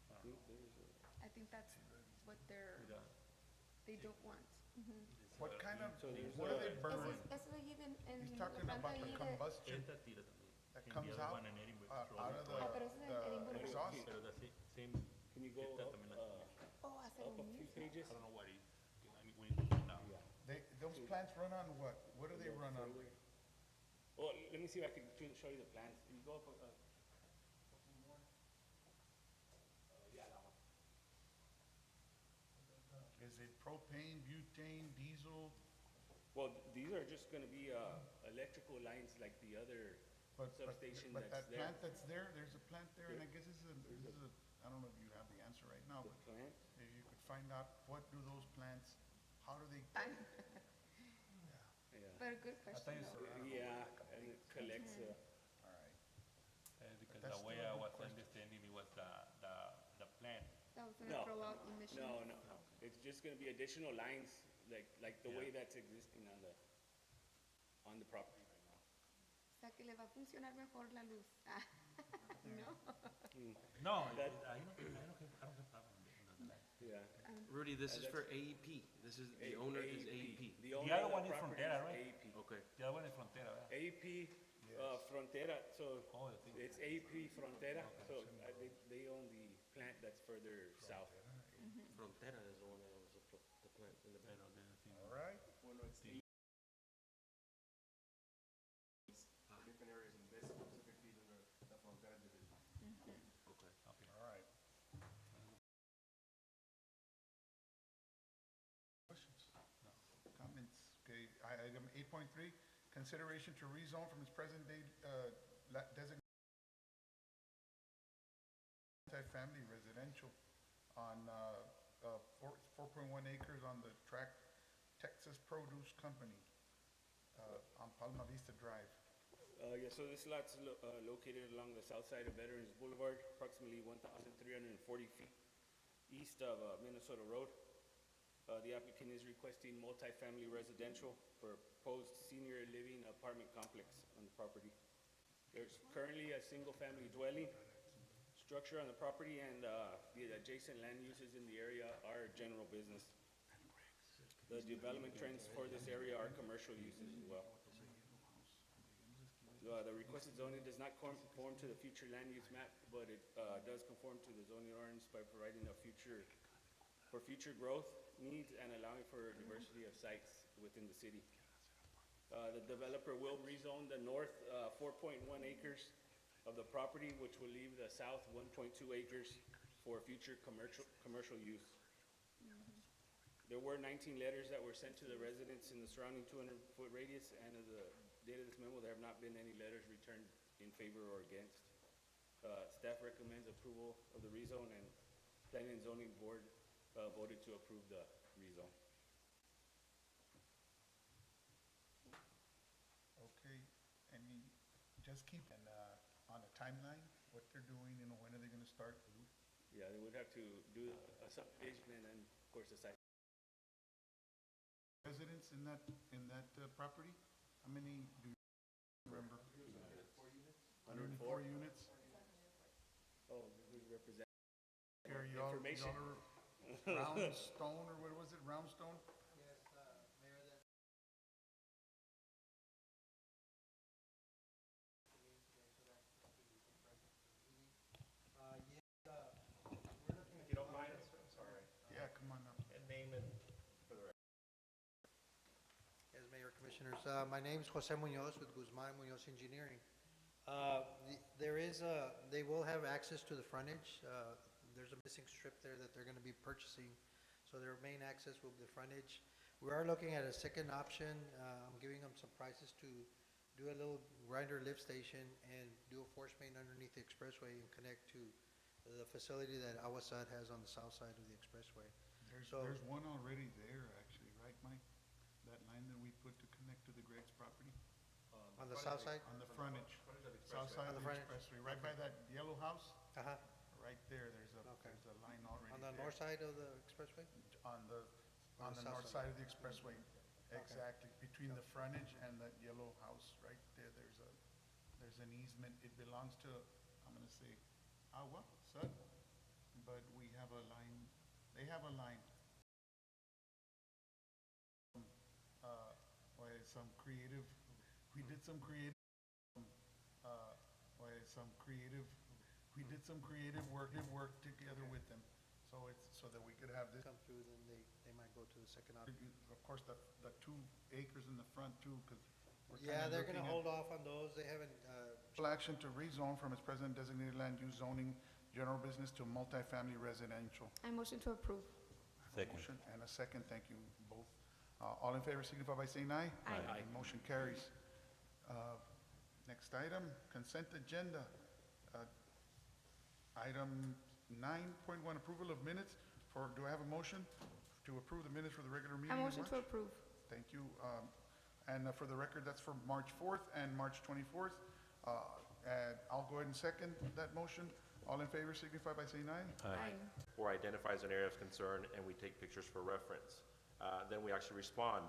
I think there's I think that's what they don't want. What kind of, So there's what are they a- burning? Eso ahí en He's la talking planta about the ahí de- combustion Esta tira también. that And comes the other out one in Edinburgh, out of Ah, pero eso es en the Edimburgo. exhaust. Pero the same go up, Oh, hacer up a un few mismo. pages. I don't know what it, I need, we need to put down. Those plants run on what? What do they run on? Well, let me see if I can show you the plans. You go up, yeah, that one. Is it propane, butane, diesel? Well, these are just gonna be, electrical lines like the other substation But that's that there. plant that's there, there's a plant there, and I guess this is a, I don't know if you have the answer right now, The but plant? if you could find out, what do those plants, how do they? Tan. Yeah. But a good I thought question you though. said, Yeah, and it collects, All right. because that's the way still a I good was question. understanding it was the plant. That was gonna No. throw out emissions. no, no. It's just gonna be additional lines, like the way Yeah. that's existing on the property right now. O sea que le va a funcionar mejor la luz. No. No, That- I don't have problem with the land. Yeah. Rudy, this is that's- for AEP. This is, the owner is AEP. The owner The other of the one is property Frontera, is right? AEP. Okay. The other one is Frontera, ¿verdad? AEP, Frontera, so Oh, the thing. it's AEP Frontera, so they own the plant that's further south. Frontera is the one that owns the plant in the back. Pero the thing. All right. Different areas in this specifically in the Frontera division. Okay. All right. Questions? Comments? Okay, item 8.3, consideration to rezone from its present day designated multi-family residential on 4.1 acres on the tract Texas Produce Company on Palma Vista Drive. Yeah, so this lot's located along the south side of Veterans Boulevard, approximately 1,340 feet east of Minnesota Road. The applicant is requesting multifamily residential for proposed senior living apartment complex on the property. There's currently a single-family dwelling structure on the property, and the adjacent land uses in the area are general business. The development trends for this area are commercial uses as well. The requested zoning does not conform to the future land use map, but it does conform to the zoning ordinance by providing for future growth needs and allowing for diversity of sites within the city. The developer will rezone the north 4.1 acres of the property, which will leave the south 1.2 acres for future commercial use. There were 19 letters that were sent to the residents in the surrounding 200-foot radius, and as of the date of this memo, there have not been any letters returned in favor or against. Staff recommends approval of the rezone, and Planning and Zoning Board voted to approve the rezone. Okay, just keep on a timeline, what they're doing, when are they gonna start? Yeah, they would have to do a subdivision and then, of course, a site. Residents in that property? How many do you remember? 104 units? Oh, who's representing? Here, y'all Information. are Roundstone, or what was it, Roundstone? If you don't mind, sorry. Yeah, come on up. And name it for the record. Yes, Mayor, Commissioners. My name is Jose Munoz with Guzman Munoz Engineering. They will have access to the frontage. There's a missing strip there that they're going to be purchasing, so their main access will be the frontage. We are looking at a second option. I'm giving them some prices to do a little grinder lift station and do a force main underneath the expressway and connect to the facility that Awasad has on the south side of the expressway. So- There's one already there, actually, right, Mike? That line that we put to connect to the Greg's property? On the south side? On the frontage, Frontage of the south expressway. side On of the the frontage? expressway, right by that yellow house, Uh-huh. right there, there's Okay. a line already On the there. north side of the expressway? On the On the south north side. side of the expressway, exactly, between the frontage and that yellow house, right there, there's an easement, it belongs to, I'm gonna say, Awa, Sud, but we have a line, they have a line. Some creative, we did some creative work together with them so that we could have this, come through, then they might go to the second option. of course, the 2 acres in the front too, because we're Yeah, kinda they're gonna looking at hold off on those. They haven't, action to rezone from its present designated land use zoning, general business to multifamily residential. I motion to approve. Motion and a second, thank you both. All in favor signify by saying aye. Aye. And motion carries. Next item, consent agenda. Item 9.1, approval of minutes for, do I have a motion to approve the minutes for the regular meeting I in motion to March? approve. Thank you. And for the record, that's for March 4th and March 24th. And I'll go ahead and second that motion. All in favor signify by saying aye. Aye. Or identifies an area of concern, and we take pictures for reference. Then we actually respond.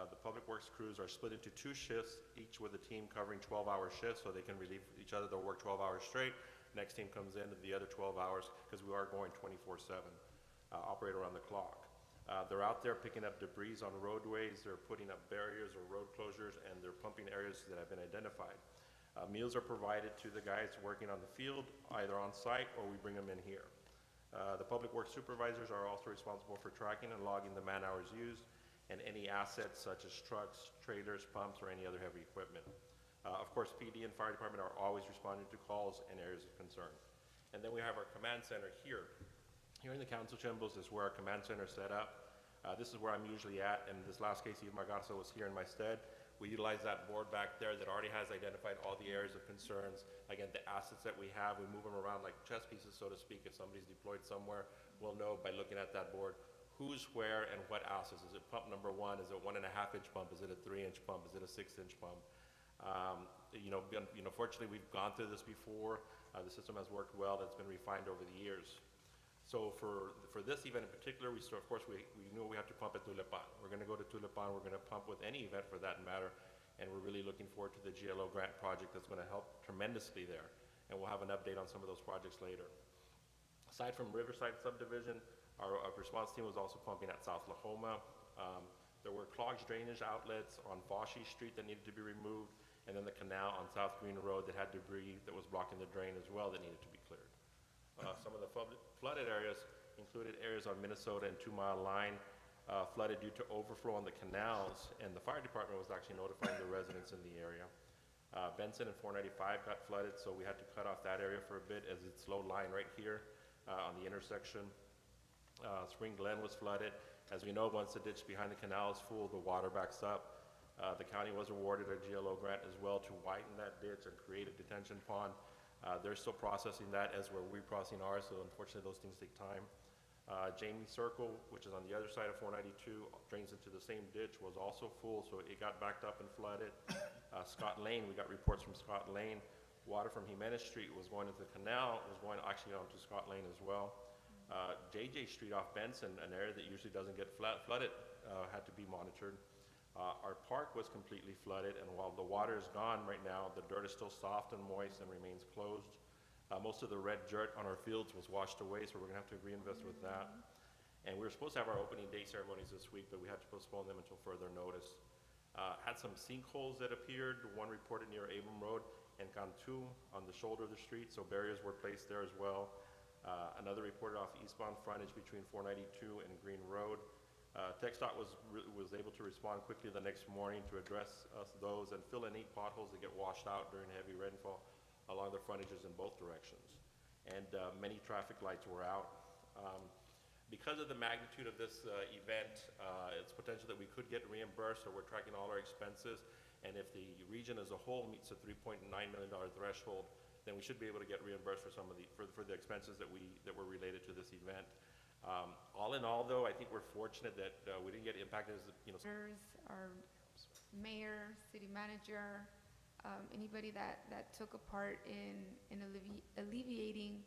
The public works crews are split into 2 shifts, each with a team covering 12-hour shifts, so they can relieve each other. They'll work 12 hours straight. Next team comes in the other 12 hours, because we are going 24/7, operate around the clock. They're out there picking up debris on roadways, they're putting up barriers or road closures, and they're pumping areas that have been identified. Meals are provided to the guys working on the field, either on site or we bring them in here. The public works supervisors are also responsible for tracking and logging the man hours used and any assets such as trucks, trailers, pumps, or any other heavy equipment. Of course, PD and fire department are always responding to calls and areas of concern. And then we have our command center here. Here in the council chambers is where our command center is set up. This is where I'm usually at, and this last case, Eva Margarza was here in my stead. We utilize that board back there that already has identified all the areas of concerns. Again, the assets that we have, we move them around like chess pieces, so to speak. If somebody's deployed somewhere, we'll know by looking at that board who's where and what assets. Is it pump number 1? Is it 1.5-inch pump? Is it a 3-inch pump? Is it a 6-inch pump? Fortunately, we've gone through this before. The system has worked well. That's been refined over the years. So for this event in particular, of course, we knew we have to pump at Tulipan. We're going to go to Tulipan. We're going to pump with any event for that matter. And we're really looking forward to the GLO grant project that's going to help tremendously there. And we'll have an update on some of those projects later. Aside from Riverside subdivision, our response team was also pumping at South Lahoma. There were clogged drainage outlets on Foshee Street that needed to be removed, and then the canal on South Green Road that had debris that was blocking the drain as well that needed to be cleared. Some of the flooded areas included areas on Minnesota and 2 Mile Line flooded due to overflow on the canals, and the fire department was actually notifying the residents in the area. Benson and 495 got flooded, so we had to cut off that area for a bit as it's low line right here on the intersection. Spring Glen was flooded. As we know, once the ditch behind the canal is full, the water backs up. The county was awarded a GLO grant as well to widen that ditch and create a detention pond. They're still processing that as we're reprocessing ours, so unfortunately those things take time. Jamie Circle, which is on the other side of 492, drains into the same ditch, was also full, so it got backed up and flooded. Scott Lane, we got reports from Scott Lane. Water from Jimenez Street was going into the canal, was going actually onto Scott Lane as well. JJ Street off Benson, an area that usually doesn't get flooded, had to be monitored. Our park was completely flooded, and while the water is gone right now, the dirt is still soft and moist and remains closed. Most of the red dirt on our fields was washed away, so we're going to have to reinvest with that. And we were supposed to have our opening day ceremonies this week, but we had to postpone them until further notice. Had some sinkholes that appeared, one reported near Abram Road and Cantu on the shoulder of the street, so barriers were placed there as well. Another reported off eastbound frontage between 492 and Green Road. TxDOT was able to respond quickly the next morning to address those and fill in 8 potholes that get washed out during heavy rainfall along the frontages in both directions. And many traffic lights were out. Because of the magnitude of this event, it's potential that we could get reimbursed, so we're tracking all our expenses. And if the region as a whole meets the $3.9 million threshold, then we should be able to get reimbursed for some of for the expenses that were related to this event. All in all, though, I think we're fortunate that we didn't get impacted as Our mayor, city manager, anybody that took a part in alleviating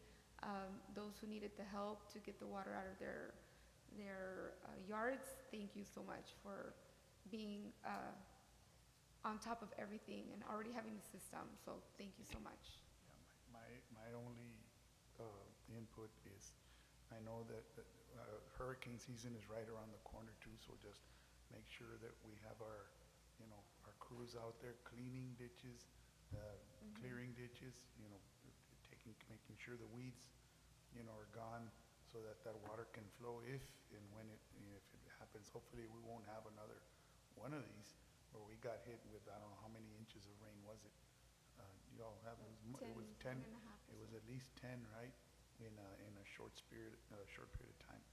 those who needed the help to get the water out of their yards. Thank you so much for being on top of everything and already having the system. So thank you so much. My only input is, I know that hurricane season is right around the corner too, so just make sure that we have our crews out there cleaning ditches, clearing ditches, making sure the weeds, are gone. so that that water can flow if and when if it happens. Hopefully, we won't have another one of these where we got hit with, I don't know how many inches of rain was it? You all have, it was 10, 10 and a half or it was at least 10, right? In a short period of time.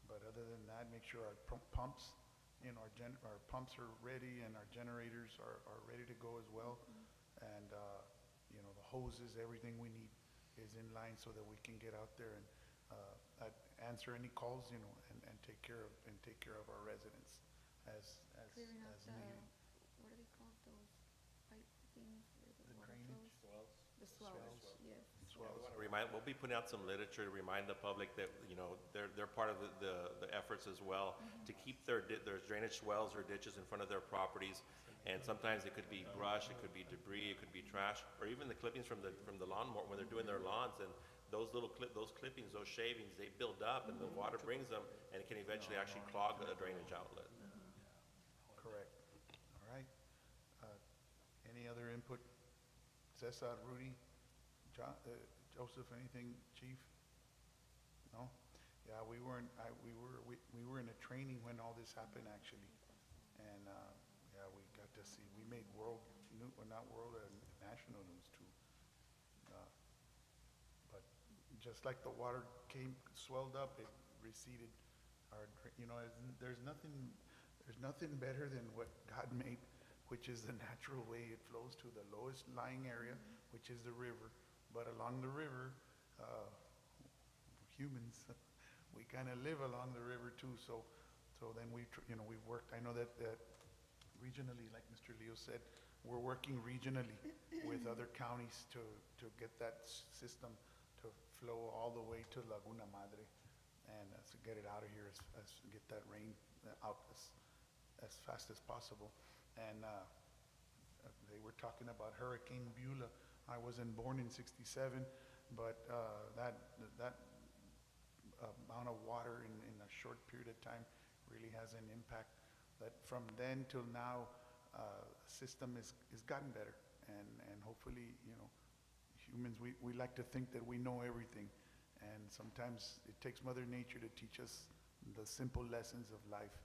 But other than that, make sure our pumps, our pumps are ready and our generators are ready to go as well. And, the hoses, everything we need is in line so that we can get out there and, answer any calls, and take care of our residents as Clearing out the, needed. what are they called, those pipe things where the The water drainage? flows? The swells, yes. Swells. We'll be putting out some literature to remind the public that, they're part of the efforts as well to keep their drainage swells or ditches in front of their properties. And sometimes it could be brush, it could be debris, it could be trash, or even the clippings from the lawnmower when they're doing their lawns. And those clippings, those shavings, they build up and the water brings them and it can eventually actually clog a drainage outlet. Correct. All right. Any other input? Cesar, Rudy, Joseph, anything, Chief? No? Yeah, we were in a training when all this happened, actually. And, yeah, we got to see, we made national news too. But just like the water swelled up, it receded. There's nothing better than what God made, which is the natural way it flows to the lowest lying area, which is the river. But along the river, humans, we kind of live along the river too. So then we've worked. I know that regionally, like Mr. Leo said, we're working regionally with other counties to get that system to flow all the way to Laguna Madre and to get it out of here, get that rain out as fast as possible. And they were talking about Hurricane Beulah. I wasn't born in '67, but that amount of water in a short period of time really has an impact. That from then till now, system is gotten better, and hopefully, humans, we like to think that we know everything, and sometimes it takes Mother Nature to teach us the simple lessons of life.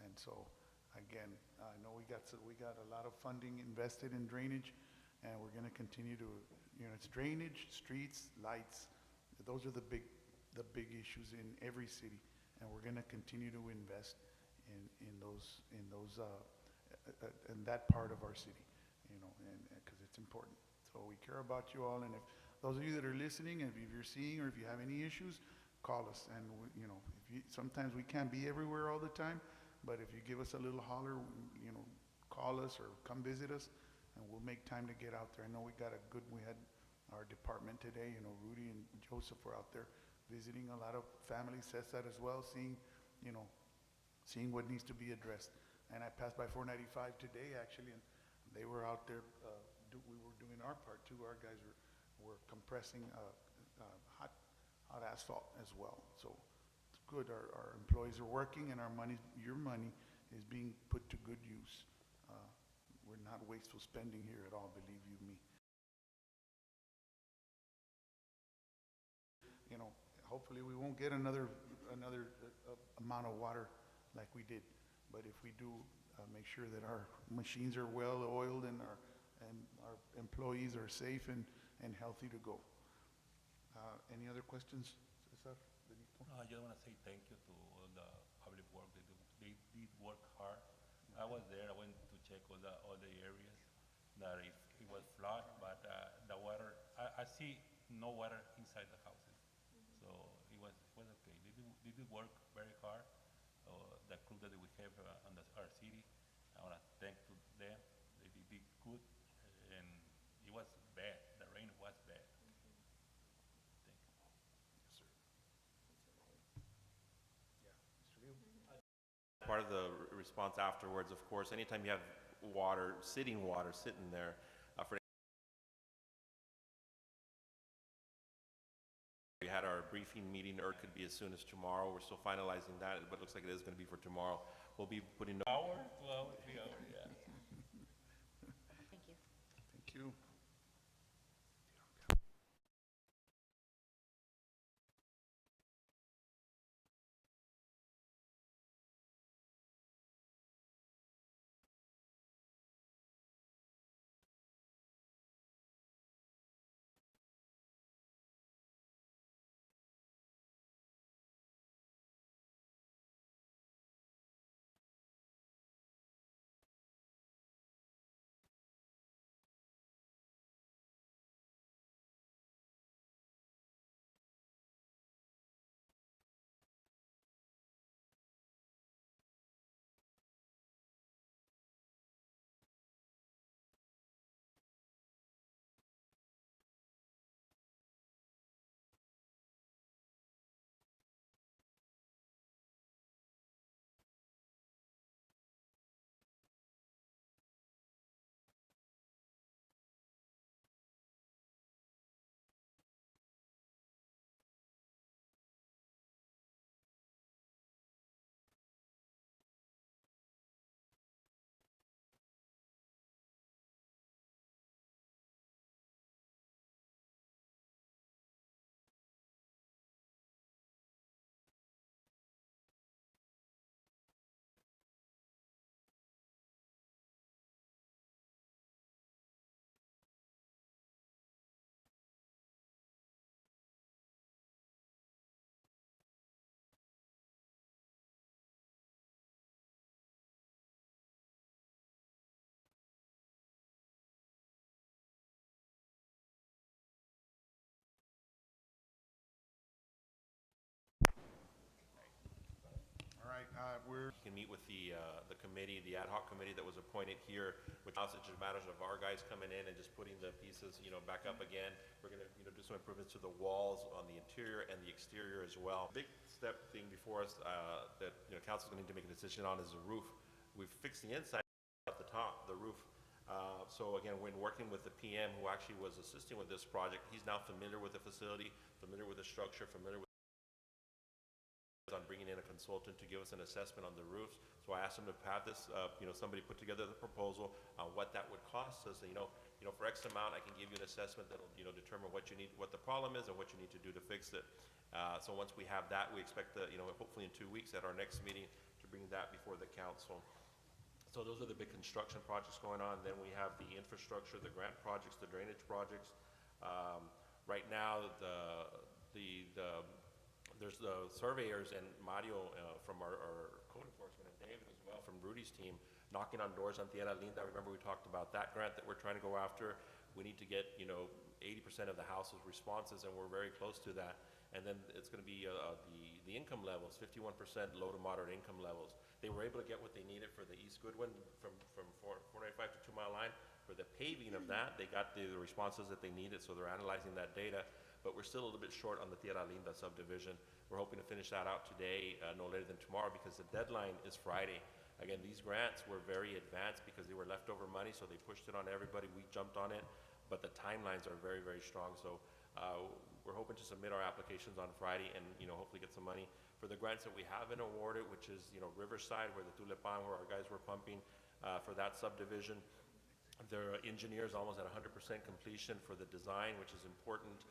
And so, again, I know we got a lot of funding invested in drainage, and we're going to continue to, it's drainage, streets, lights. Those are the big issues in every city, and we're going to continue to invest in that part of our city, and because it's important. So we care about you all, and if those of you that are listening, and if you're seeing or if you have any issues, call us. And sometimes we can't be everywhere all the time, but if you give us a little holler, call us or come visit us, and we'll make time to get out there. I know we had our department today. Rudy and Joseph were out there visiting a lot of families. Cesar as well, seeing what needs to be addressed. And I passed by 495 today, actually, and they were out there. We were doing our part too. Our guys were compressing hot asphalt as well. So it's good. Our employees are working, and your money is being put to good use. We're not wasteful spending here at all, believe you me. Hopefully we won't get another amount of water like we did. But if we do, make sure that our machines are well oiled and our employees are safe and healthy to go. Any other questions, Cesar? Benito? I just want to say thank you to all the public work they do. They did work hard. I was there. I went to check all the areas that it was flood, but the water. I see no water inside the houses, so it was okay. They did work very hard. The crew that we have on our city, I want to thank to them. They did good, and it was bad. The rain was bad. Thank you. Yes, sir. Yeah, Mr. Leo? Part of the response afterwards, of course, anytime you have water sitting there, we had our briefing meeting, or it could be as soon as tomorrow. We're still finalizing that, but it looks like it is going to be for tomorrow. We'll be putting. 2 hours, 2 hours, 3 hours, yeah. Thank you. Thank you. we're You can meet with the committee, the ad hoc committee that was appointed here, which also just matters of our guys coming in and just putting the pieces, back up again. We're gonna, do some improvements to the walls on the interior and the exterior as well. Big step thing before us, that, council's gonna need to make a decision on is the roof. We've fixed the inside at the top, the roof. So again, when working with the PM who actually was assisting with this project, he's now familiar with the facility, familiar with the structure, familiar with on bringing in a consultant to give us an assessment on the roofs. So I asked him to have this, somebody put together the proposal on what that would cost us. And, for X amount, I can give you an assessment that'll, determine what you need, what the problem is and what you need to do to fix it. So once we have that, we expect that, hopefully in 2 weeks at our next meeting to bring that before the council. So those are the big construction projects going on. Then we have the infrastructure, the grant projects, the drainage projects. Right now, there's the surveyors and Mario from our code enforcement and David as well from Rudy's team knocking on doors on Tierra Linda. Remember we talked about that grant that we're trying to go after. We need to get 80% of the houses responses, and we're very close to that. And then it's going to be the income levels, 51% low to moderate income levels. They were able to get what they needed for the East Goodwin from 495 to 2 Mile Line. For the paving of that, they got the responses that they needed, so they're analyzing that data. But we're still a little bit short on the Tierra Linda subdivision. We're hoping to finish that out today, no later than tomorrow, because the deadline is Friday. Again, these grants were very advanced because they were leftover money, so they pushed it on everybody. We jumped on it, but the timelines are very, very strong. So we're hoping to submit our applications on Friday and, hopefully get some money for the grants that we have been awarded, which is, Riverside, where the Tulipan, where our guys were pumping for that subdivision. Their engineers almost at 100% completion for the design, which is important.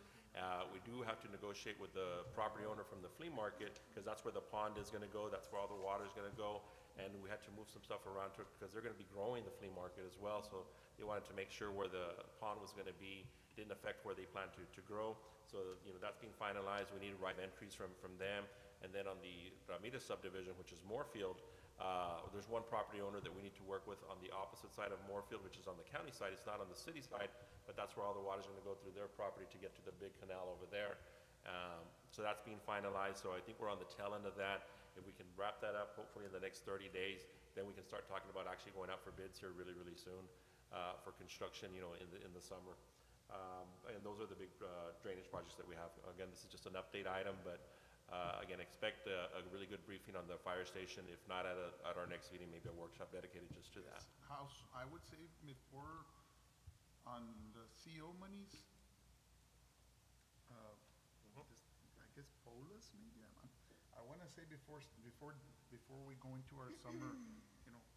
We do have to negotiate with the property owner from the flea market, because that's where the pond is going to go, that's where all the water is going to go, and we had to move some stuff around to it because they're going to be growing the flea market as well, so they wanted to make sure where the pond was going to be didn't affect where they plan to grow. So, that's being finalized. We need right entries from them. And then on the Ramirez subdivision, which is Moorfield, there's one property owner that we need to work with on the opposite side of Moorfield, which is on the county side. It's not on the city side, but that's where all the water is going to go through their property to get to the big canal over there. So that's being finalized. So I think we're on the tail end of that. If we can wrap that up, hopefully in the next 30 days, then we can start talking about actually going out for bids here really, really soon for construction, in the summer. And those are the big drainage projects that we have. Again, this is just an update item, but again, expect a really good briefing on the fire station. If not at our next meeting, maybe a workshop dedicated just to that. I would say before on the CO monies, I guess Polis maybe. I want to say before we go into our summer,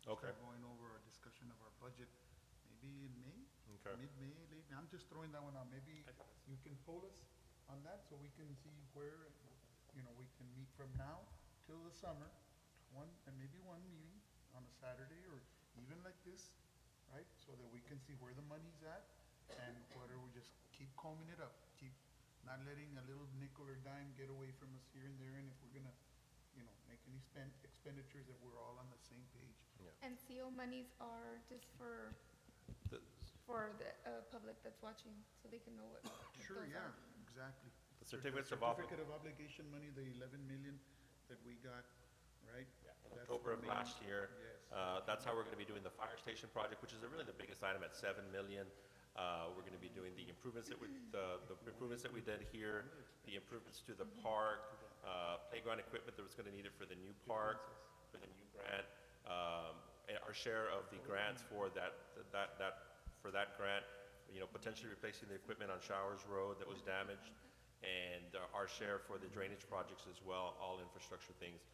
Okay. start going over our discussion of our budget, maybe in May, Okay. mid-May, late. I'm just throwing that one out. Maybe you can poll us on that so we can see where, we can meet from now till the summer, maybe one meeting on a Saturday or even like this, right? So that we can see where the money's at and whether we just keep combing it up, keep not letting a little nickel or dime get away from us here and there, and if we're gonna, make any expenditures, that we're all on the same page. And CO monies are just for the public that's watching, so they can know what Sure, those yeah, are. exactly. The certificates of Certificate of obligation money, the 11 million that we got, right? In That's October of the main- last year. Yes. That's how we're going to be doing the fire station project, which is really the biggest item at 7 million. We're going to be doing the improvements that we did here, the improvements to the park, playground equipment that was going to need it for the new park, for the new grant, and our share of the grants for that grant, potentially replacing the equipment on Showers Road that was damaged, and our share for the drainage projects as well, all infrastructure things.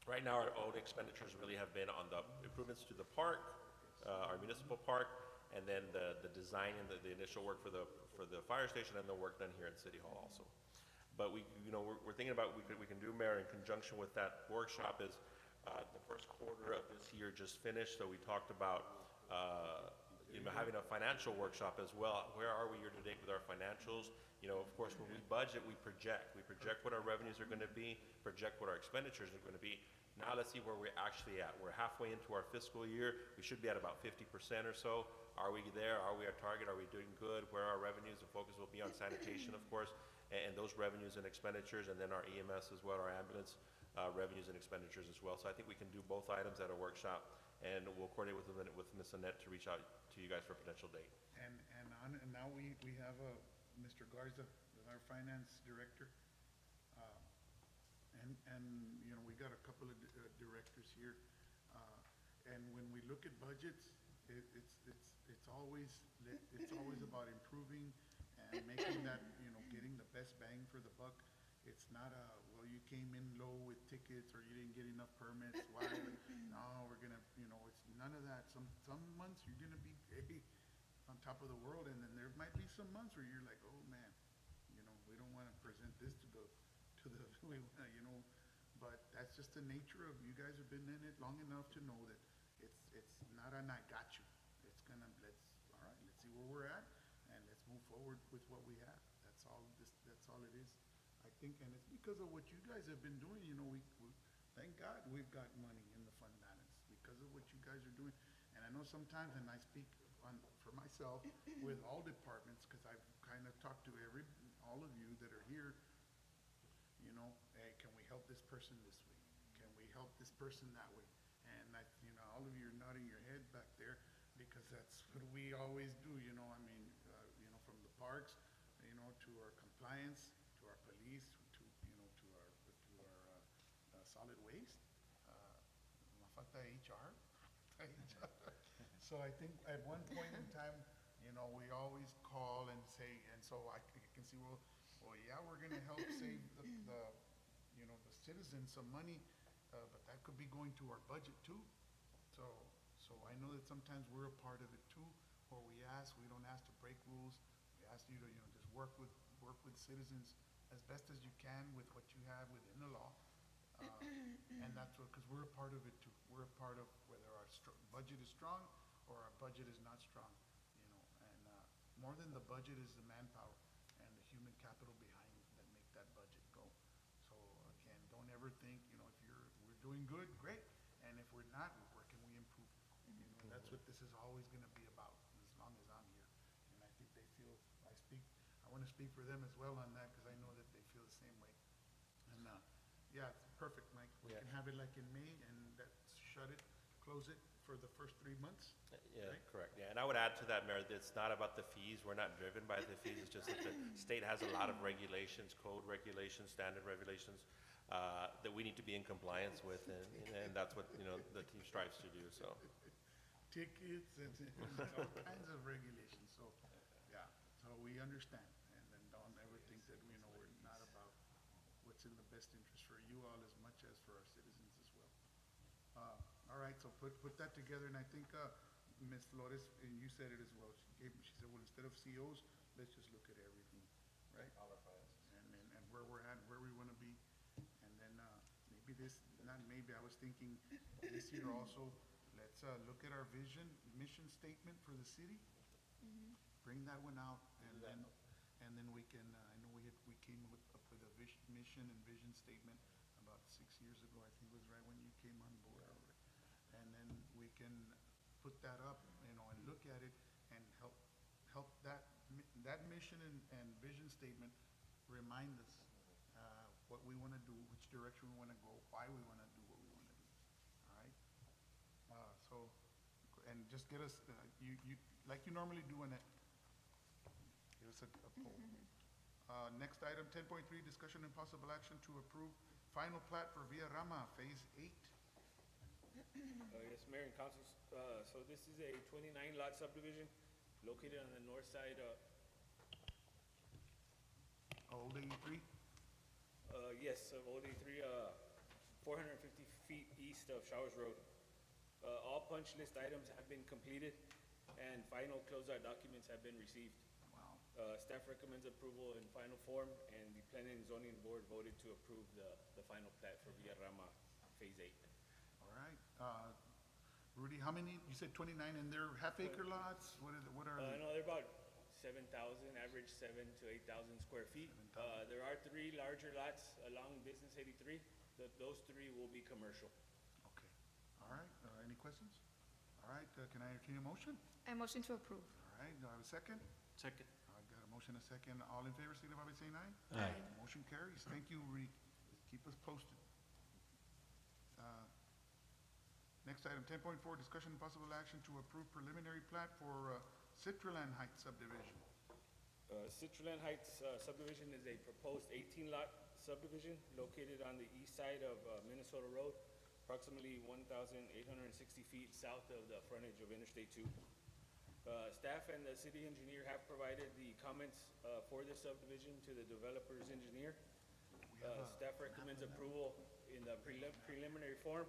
Right now, our own expenditures really have been on the improvements to the park, our municipal park, and then the design and the initial work for the fire station and the work done here at City Hall also. But we're thinking about we can do, Mayor, in conjunction with that workshop is the first quarter of this year just finished, so we talked about having a financial workshop as well. Where are we year to date with our financials? Of course, when we budget, we project. We project what our revenues are going to be, project what our expenditures are going to be. Now let's see where we're actually at. We're halfway into our fiscal year. We should be at about 50% or so. Are we there? Are we at target? Are we doing good? Where are our revenues? The focus will be on sanitation, of course, and those revenues and expenditures, and then our EMS as well, our ambulance revenues and expenditures as well. So I think we can do both items at a workshop, and we'll coordinate with Ms. Annette to reach out to you guys for a potential date. And now we have Mr. Garza, our finance director. And, you know, we got a couple of directors here. And when we look at budgets, it's always about improving and making that, you know, getting the best bang for the buck. It's not well, you came in low with tickets or you didn't get enough permits. Why? No, we're gonna, you know, it's none of that. Some months you're gonna be on top of the world, and then there might be some months where you're like, oh man, you know, we don't want to present this to the, you know, but that's just the nature of, you guys have been in it long enough to know that it's not an I got you. It's gonna, all right, let's see where we're at, and let's move forward with what we have. That's all it is. I think, and it's because of what you guys have been doing, you know, we thank God we've got money in the fund balance because of what you guys are doing. And I know sometimes, and I speak for myself with all departments, because I've kind of talked to all of you that are here, you know, hey, can we help this person this way? Can we help this person that way? And you know, all of you are nodding your head back there because that's what we always do, you know. I mean, you know, from the parks, you know, to our compliance, to our police, to, you know, to our solid waste, mafata HR. So I think at one point in time, you know, we always call and say, and so I can see, well, yeah, we're gonna help save the you know, the citizens some money, but that could be going to our budget too. So I know that sometimes we're a part of it too, or we don't ask to break rules. We ask you to, you know, just work with citizens as best as you can with what you have within the law. And that's what, because we're a part of it too. We're a part of whether our budget is strong or our budget is not strong, you know. And more than the budget is the manpower and the human capital behind that make that budget go. So again, don't ever think, you know, if we're doing good, great. And if we're not, where can we improve? You know, that's what this is always going to be about, as long as I'm here. And I think they feel, I want to speak for them as well on that, because I know that they feel the same way. And yeah, it's perfect, Mike. We can have it like in May, and shut it, close it for the first 3 months. Yeah, right? correct. Yeah, and I would add to that, Mayor, that it's not about the fees. We're not driven by the fees. It's just that the state has a lot of regulations, code regulations, standard regulations, that we need to be in compliance with, and that's what, you know, the team strives to do, so. Tickets and all kinds of regulations. So, yeah, so we understand. And then don't ever think that, you know, we're not about what's in the best interest for you all as much as for our citizens as well. All right, so put that together, and I think Ms. Flores, and you said it as well. She said, well, instead of COs, let's just look at everything, right? All our files. And where we're at, where we want to be, and then maybe I was thinking this year also. Let's look at our mission statement for the city. Bring that one out, and then we can. I know we came up with a mission and vision statement about 6 years ago. I think it was right when you came on board. And then we can put that up, you know, and look at it and help that mission and vision statement remind us what we want to do, which direction we want to go, why we want to do what we want to do. All right. So, and just get us you like you normally do, Annette. Give us a poll. Next item, 10.3, discussion and possible action to approve final plat for Via Rama Phase 8. Yes, Mayor and Council, so this is a 29 lot subdivision located on the north side, Old 83? Yes, of Old 83, 450 feet east of Showers Road. All punch list items have been completed and final closeout documents have been received. Wow. Staff recommends approval in final form, and the Planning and Zoning Board voted to approve the final plat for Villa Rama Phase 8. All right. Rudy, how many, you said 29, and they're half-acre lots? What are they? No, they're about 7,000, average 7,000 to 8,000 square feet. There are 3 larger lots along Business 83. Those 3 will be commercial. Okay. All right. Any questions? All right. Can I entertain a motion? I motion to approve. All right. Do I have a second? Second. I got a motion, a second. All in favor, signify by saying aye. Aye. Motion carries. Thank you, Rudy. Keep us posted. Next item, 10.4, discussion and possible action to approve preliminary plat for Citroland Heights subdivision. Citroland Heights subdivision is a proposed 18-lot subdivision located on the east side of Minnesota Road, approximately 1,860 feet south of the frontage of Interstate 2. Staff and the city engineer have provided the comments for this subdivision to the developer's engineer. Staff recommends approval in the preliminary form,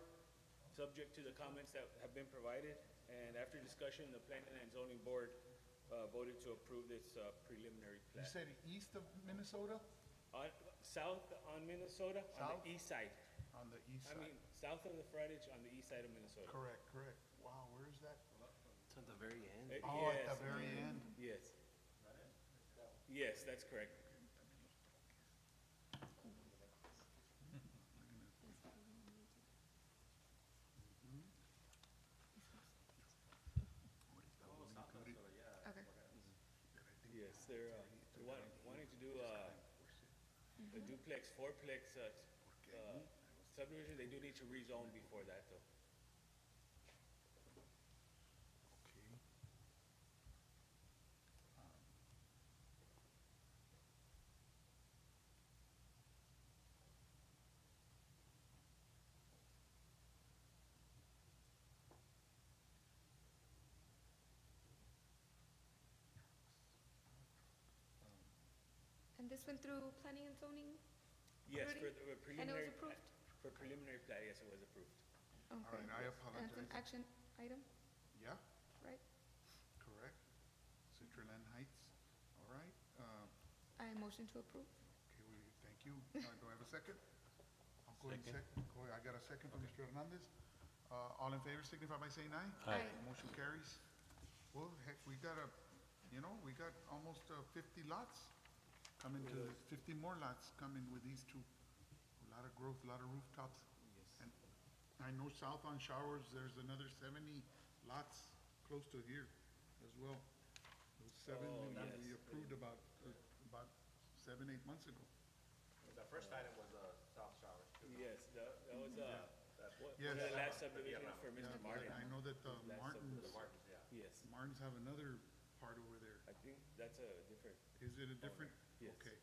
subject to the comments that have been provided. And after discussion, the Planning and Zoning Board voted to approve this preliminary You plat. said east of Minnesota? South on Minnesota, on South? the east side. On the east I side. mean, south of the frontage on the east side of Minnesota. Correct, correct. Wow, where is that? It's at the very end. Oh, at Yes. the very end. Yes. Yes, that's correct. Okay. Yes, they're wanting to do a duplex, fourplex subdivision. They do need to rezone before that, though. Okay. And this went through planning and zoning? Yes, for already? the And it was preliminary. approved? For preliminary plat, yes, it was approved. Okay. right, I And it's an apologize. action item, Yeah, right? correct. Citroland Heights, all right. I motion to approve. Okay, thank you. Do I have a second? I'll go ahead and second. I got a second from Mr. Hernandez. All in favor signify by saying aye. Aye. Motion carries. Well, heck, we got we got almost 50 lots coming to, 50 more lots coming with these two. A lot of growth, a lot of rooftops. And I know south on Showers, there's another 70 lots close to here as well. Those 70 that we yes. approved about 7, 8 months ago. The first item was South Showers. Yes, that was Yes. the last subdivision for Mr. Yeah, Martin. I know that Last Martin's, subdivision. Yes, Martin's have another part over there. I think that's a different, Is it a different? Yes. Okay.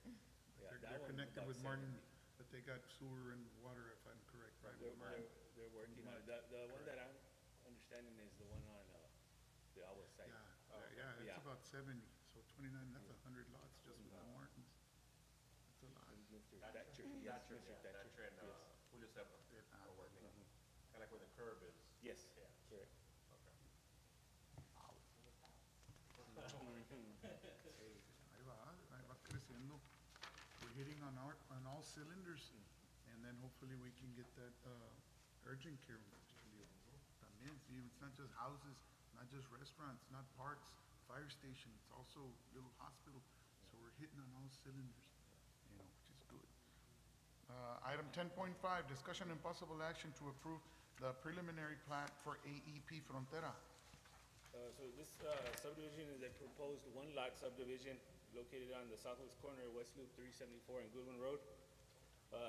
yeah, They're that one connected about with Martin, 70. but they got sewer and water, if I'm correct, right? with Martin. They're working on it. The one that I'm understanding is the one on the Awa site. Yeah, it's Yeah. about 70, so 29, that's 100 lots just with the Martins. That's a lot. Mr. Thatcher, yes, Mr. Thatcher. Thatcher and Yes. Julio Sebra are working. Kind of like where the curb is. Yes, Yeah. correct. Okay. Ahí va creciendo. We're hitting on all cylinders, and then hopefully we can get that urgent care. También, see, it's not just houses, not just restaurants, not parks, fire station, it's also little hospital. So we're hitting on all cylinders, which is good. Item 10.5, discussion and possible action to approve the preliminary plat for AEP Frontera. So this subdivision is a proposed one-lot subdivision located on the southwest corner of West Loop 374 and Goodwin Road.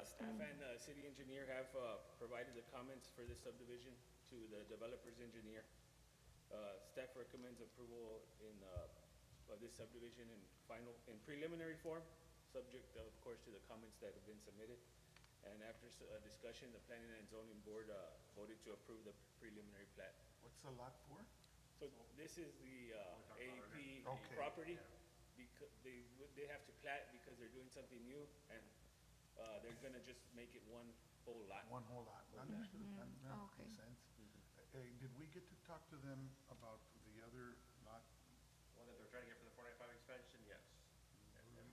Staff and city engineer have provided the comments for this subdivision to the developer's engineer. Staff recommends approval of this subdivision in preliminary form, subject of course to the comments that have been submitted. And after discussion, the Planning and Zoning Board voted to approve the preliminary plat. What's the lot for? So this is the AEP Okay. property. Because they have to plat because they're doing something new, and they're gonna just make it one whole lot. One whole lot. Understood. That Okay. makes sense. Hey, did we get to talk to them about the other lot? One that they're trying to get for the 495 expansion, yes.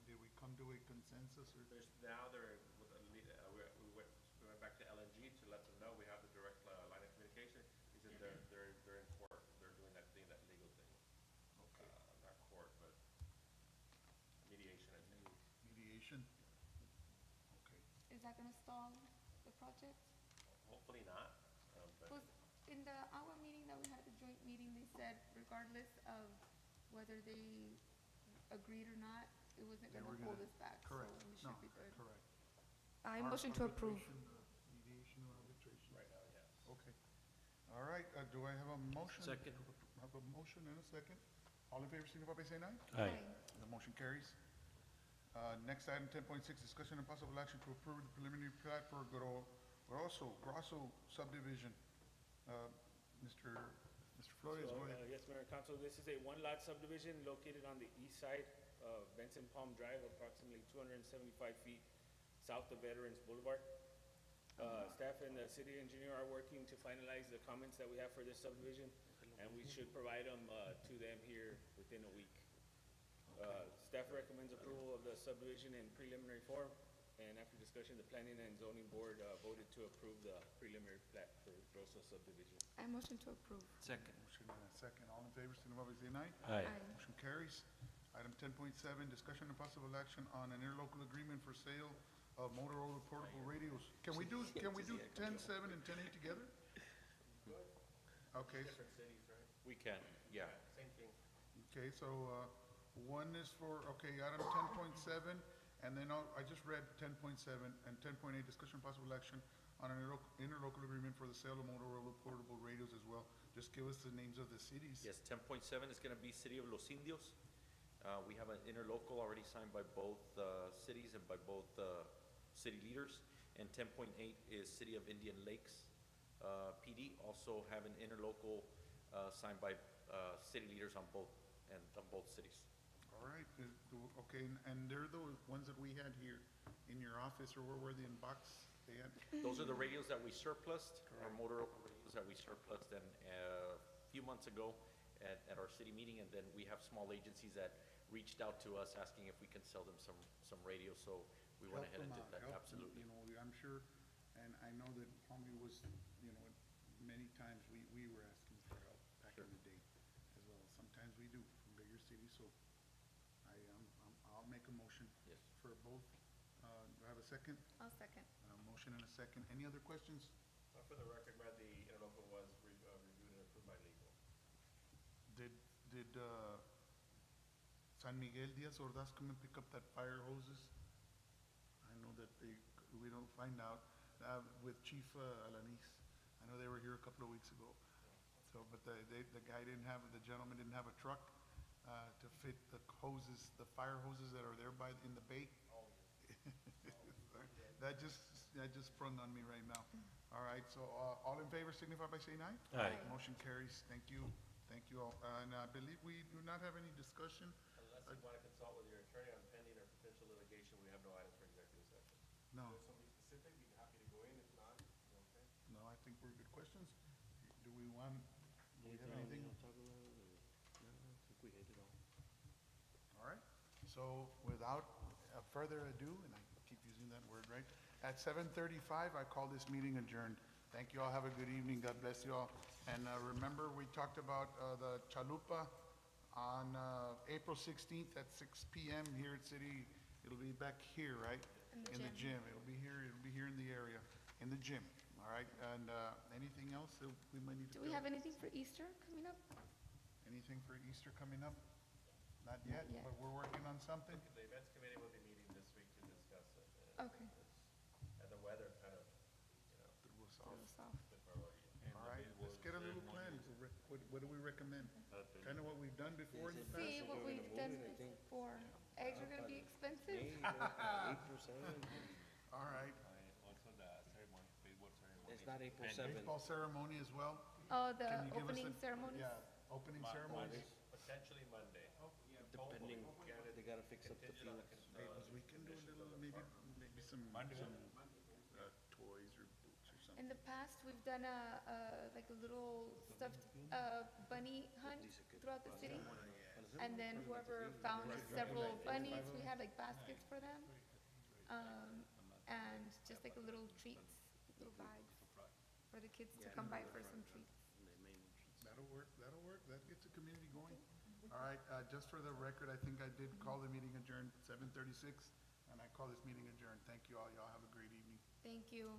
Did we come to a consensus or? Now they're, with a lead- we went back to LNG to let them know we have the direct line of communication. He said they're in court, they're doing that thing, that legal thing. Okay. Not court, but mediation, I think. Mediation? Okay. Is that gonna stall the project? Hopefully not, but Was, in the hour meeting that we had, the joint meeting, they said regardless of whether they agreed or not, it wasn't They gonna were hold gonna- us back, so Correct. we No, should be good. correct. I motion to approve. Arbitration, mediation or arbitration? right now, yes. Okay. All right, do I have a motion? Second. Have a motion and a second. All in favor, signify by saying aye. Aye. The motion carries. Next item, 10.6, discussion and possible action to approve the preliminary plat for Grosso subdivision. Mr. Flores, So, go ahead. Yes, Mayor and Council, this is a one-lot subdivision located on the east side of Benson Palm Drive, approximately 275 feet south of Veterans Boulevard. Staff and the city engineer are working to finalize the comments that we have for this subdivision, and we should provide them to them here within a week. Staff recommends approval of the subdivision in preliminary form, and after discussion, the Planning and Zoning Board voted to approve the preliminary plat for Grosso subdivision. I motion to approve. Second. Motion and a second. All in favor, signify by saying aye. Aye. Motion carries. Item 10.7, discussion and possible action on an interlocal agreement for sale of Motorola portable radios. Can we do 10.7 and 10.8 together? Okay, We can, yeah. okay, so, one is for, okay, item 10.7, and then I just read 10.7 and 10.8, discussion and possible action on an interlocal agreement for the sale of Motorola portable radios as well. Just give us the names of the cities. Yes, 10.7 is going to be City of Los Indios. We have an interlocal already signed by both cities and by both city leaders. And 10.8 is City of Indian Lakes PD, also have an interlocal signed by city leaders on both cities. All right, okay, and they're the ones that we had here in your office, or where were they, in box? They had, Those are the radios that we surplused, our Motorola radios that we surplused and a few months ago at our city meeting, and then we have small agencies that reached out to us asking if we can sell them some radios, so we went help ahead them and did out, that, help them, absolutely. you know, I'm sure, and I know that Palmy was, you know, many times we were asking for help back in the day as well. Sometimes we do from bigger cities, so I'll make a motion Yes. for both. Do I have a second? I'll second. Motion and a second. Any other questions? For the record, Mayor, the interlocal was reviewed and approved by legal. Did San Miguel Diaz Ordaz come and pick up that fire hoses? I know that we don't find out, with Chief Alanis. I know they were here a couple of weeks ago. So, but the gentleman didn't have a truck to fit the hoses, the fire hoses that are there in the bay. That just sprung on me right now. All right, so all in favor signify by saying aye. Aye. Motion carries. Thank you all. And I believe we do not have any discussion. Unless you want to consult with your attorney on pending or potential litigation, we have no items for executive session. No, If there's something specific, we'd be happy to go in. If not, okay. no, I think we're good questions. Do we have anything? All right, so without further ado, and I keep using that word, right? At 7:35, I call this meeting adjourned. Thank you all, have a good evening, God bless you all. And remember, we talked about the Chalupa on April 16th at 6 p.m. here at City. It'll be back here, right? In the gym. It'll be here in the area, in the gym, all right? And anything else that we might need to Do we tell? have anything for Easter coming up? Anything for Easter coming up? Not yet, yet. but we're working on something. The events committee will be meeting this week to discuss it. Okay. And the weather kind of, Threw us Throw off. us off. the priority. All right, let's get a little plan. What do we recommend? Kind of what we've done before in the past? See what we've done before. Eggs are gonna be expensive. All right. Also the ceremony, baseball ceremony. It's not April And 7th. Baseball ceremony as well? Oh, the Can you give us opening a- ceremonies? Yeah, opening ceremonies. Potentially Monday. Depending, they gotta fix up the fields. Because we can do a little, maybe some toys or boots or something. In the past, we've done like a little stuffed bunny hunt throughout the city. And then whoever found several bunnies, we had like baskets for them. And just like a little treats, little bags for the kids to come by for some treats. That'll work, that gets the community going. All right, just for the record, I think I did call the meeting adjourned at 7:36, and I call this meeting adjourned. Thank you all, y'all have a great evening. Thank you.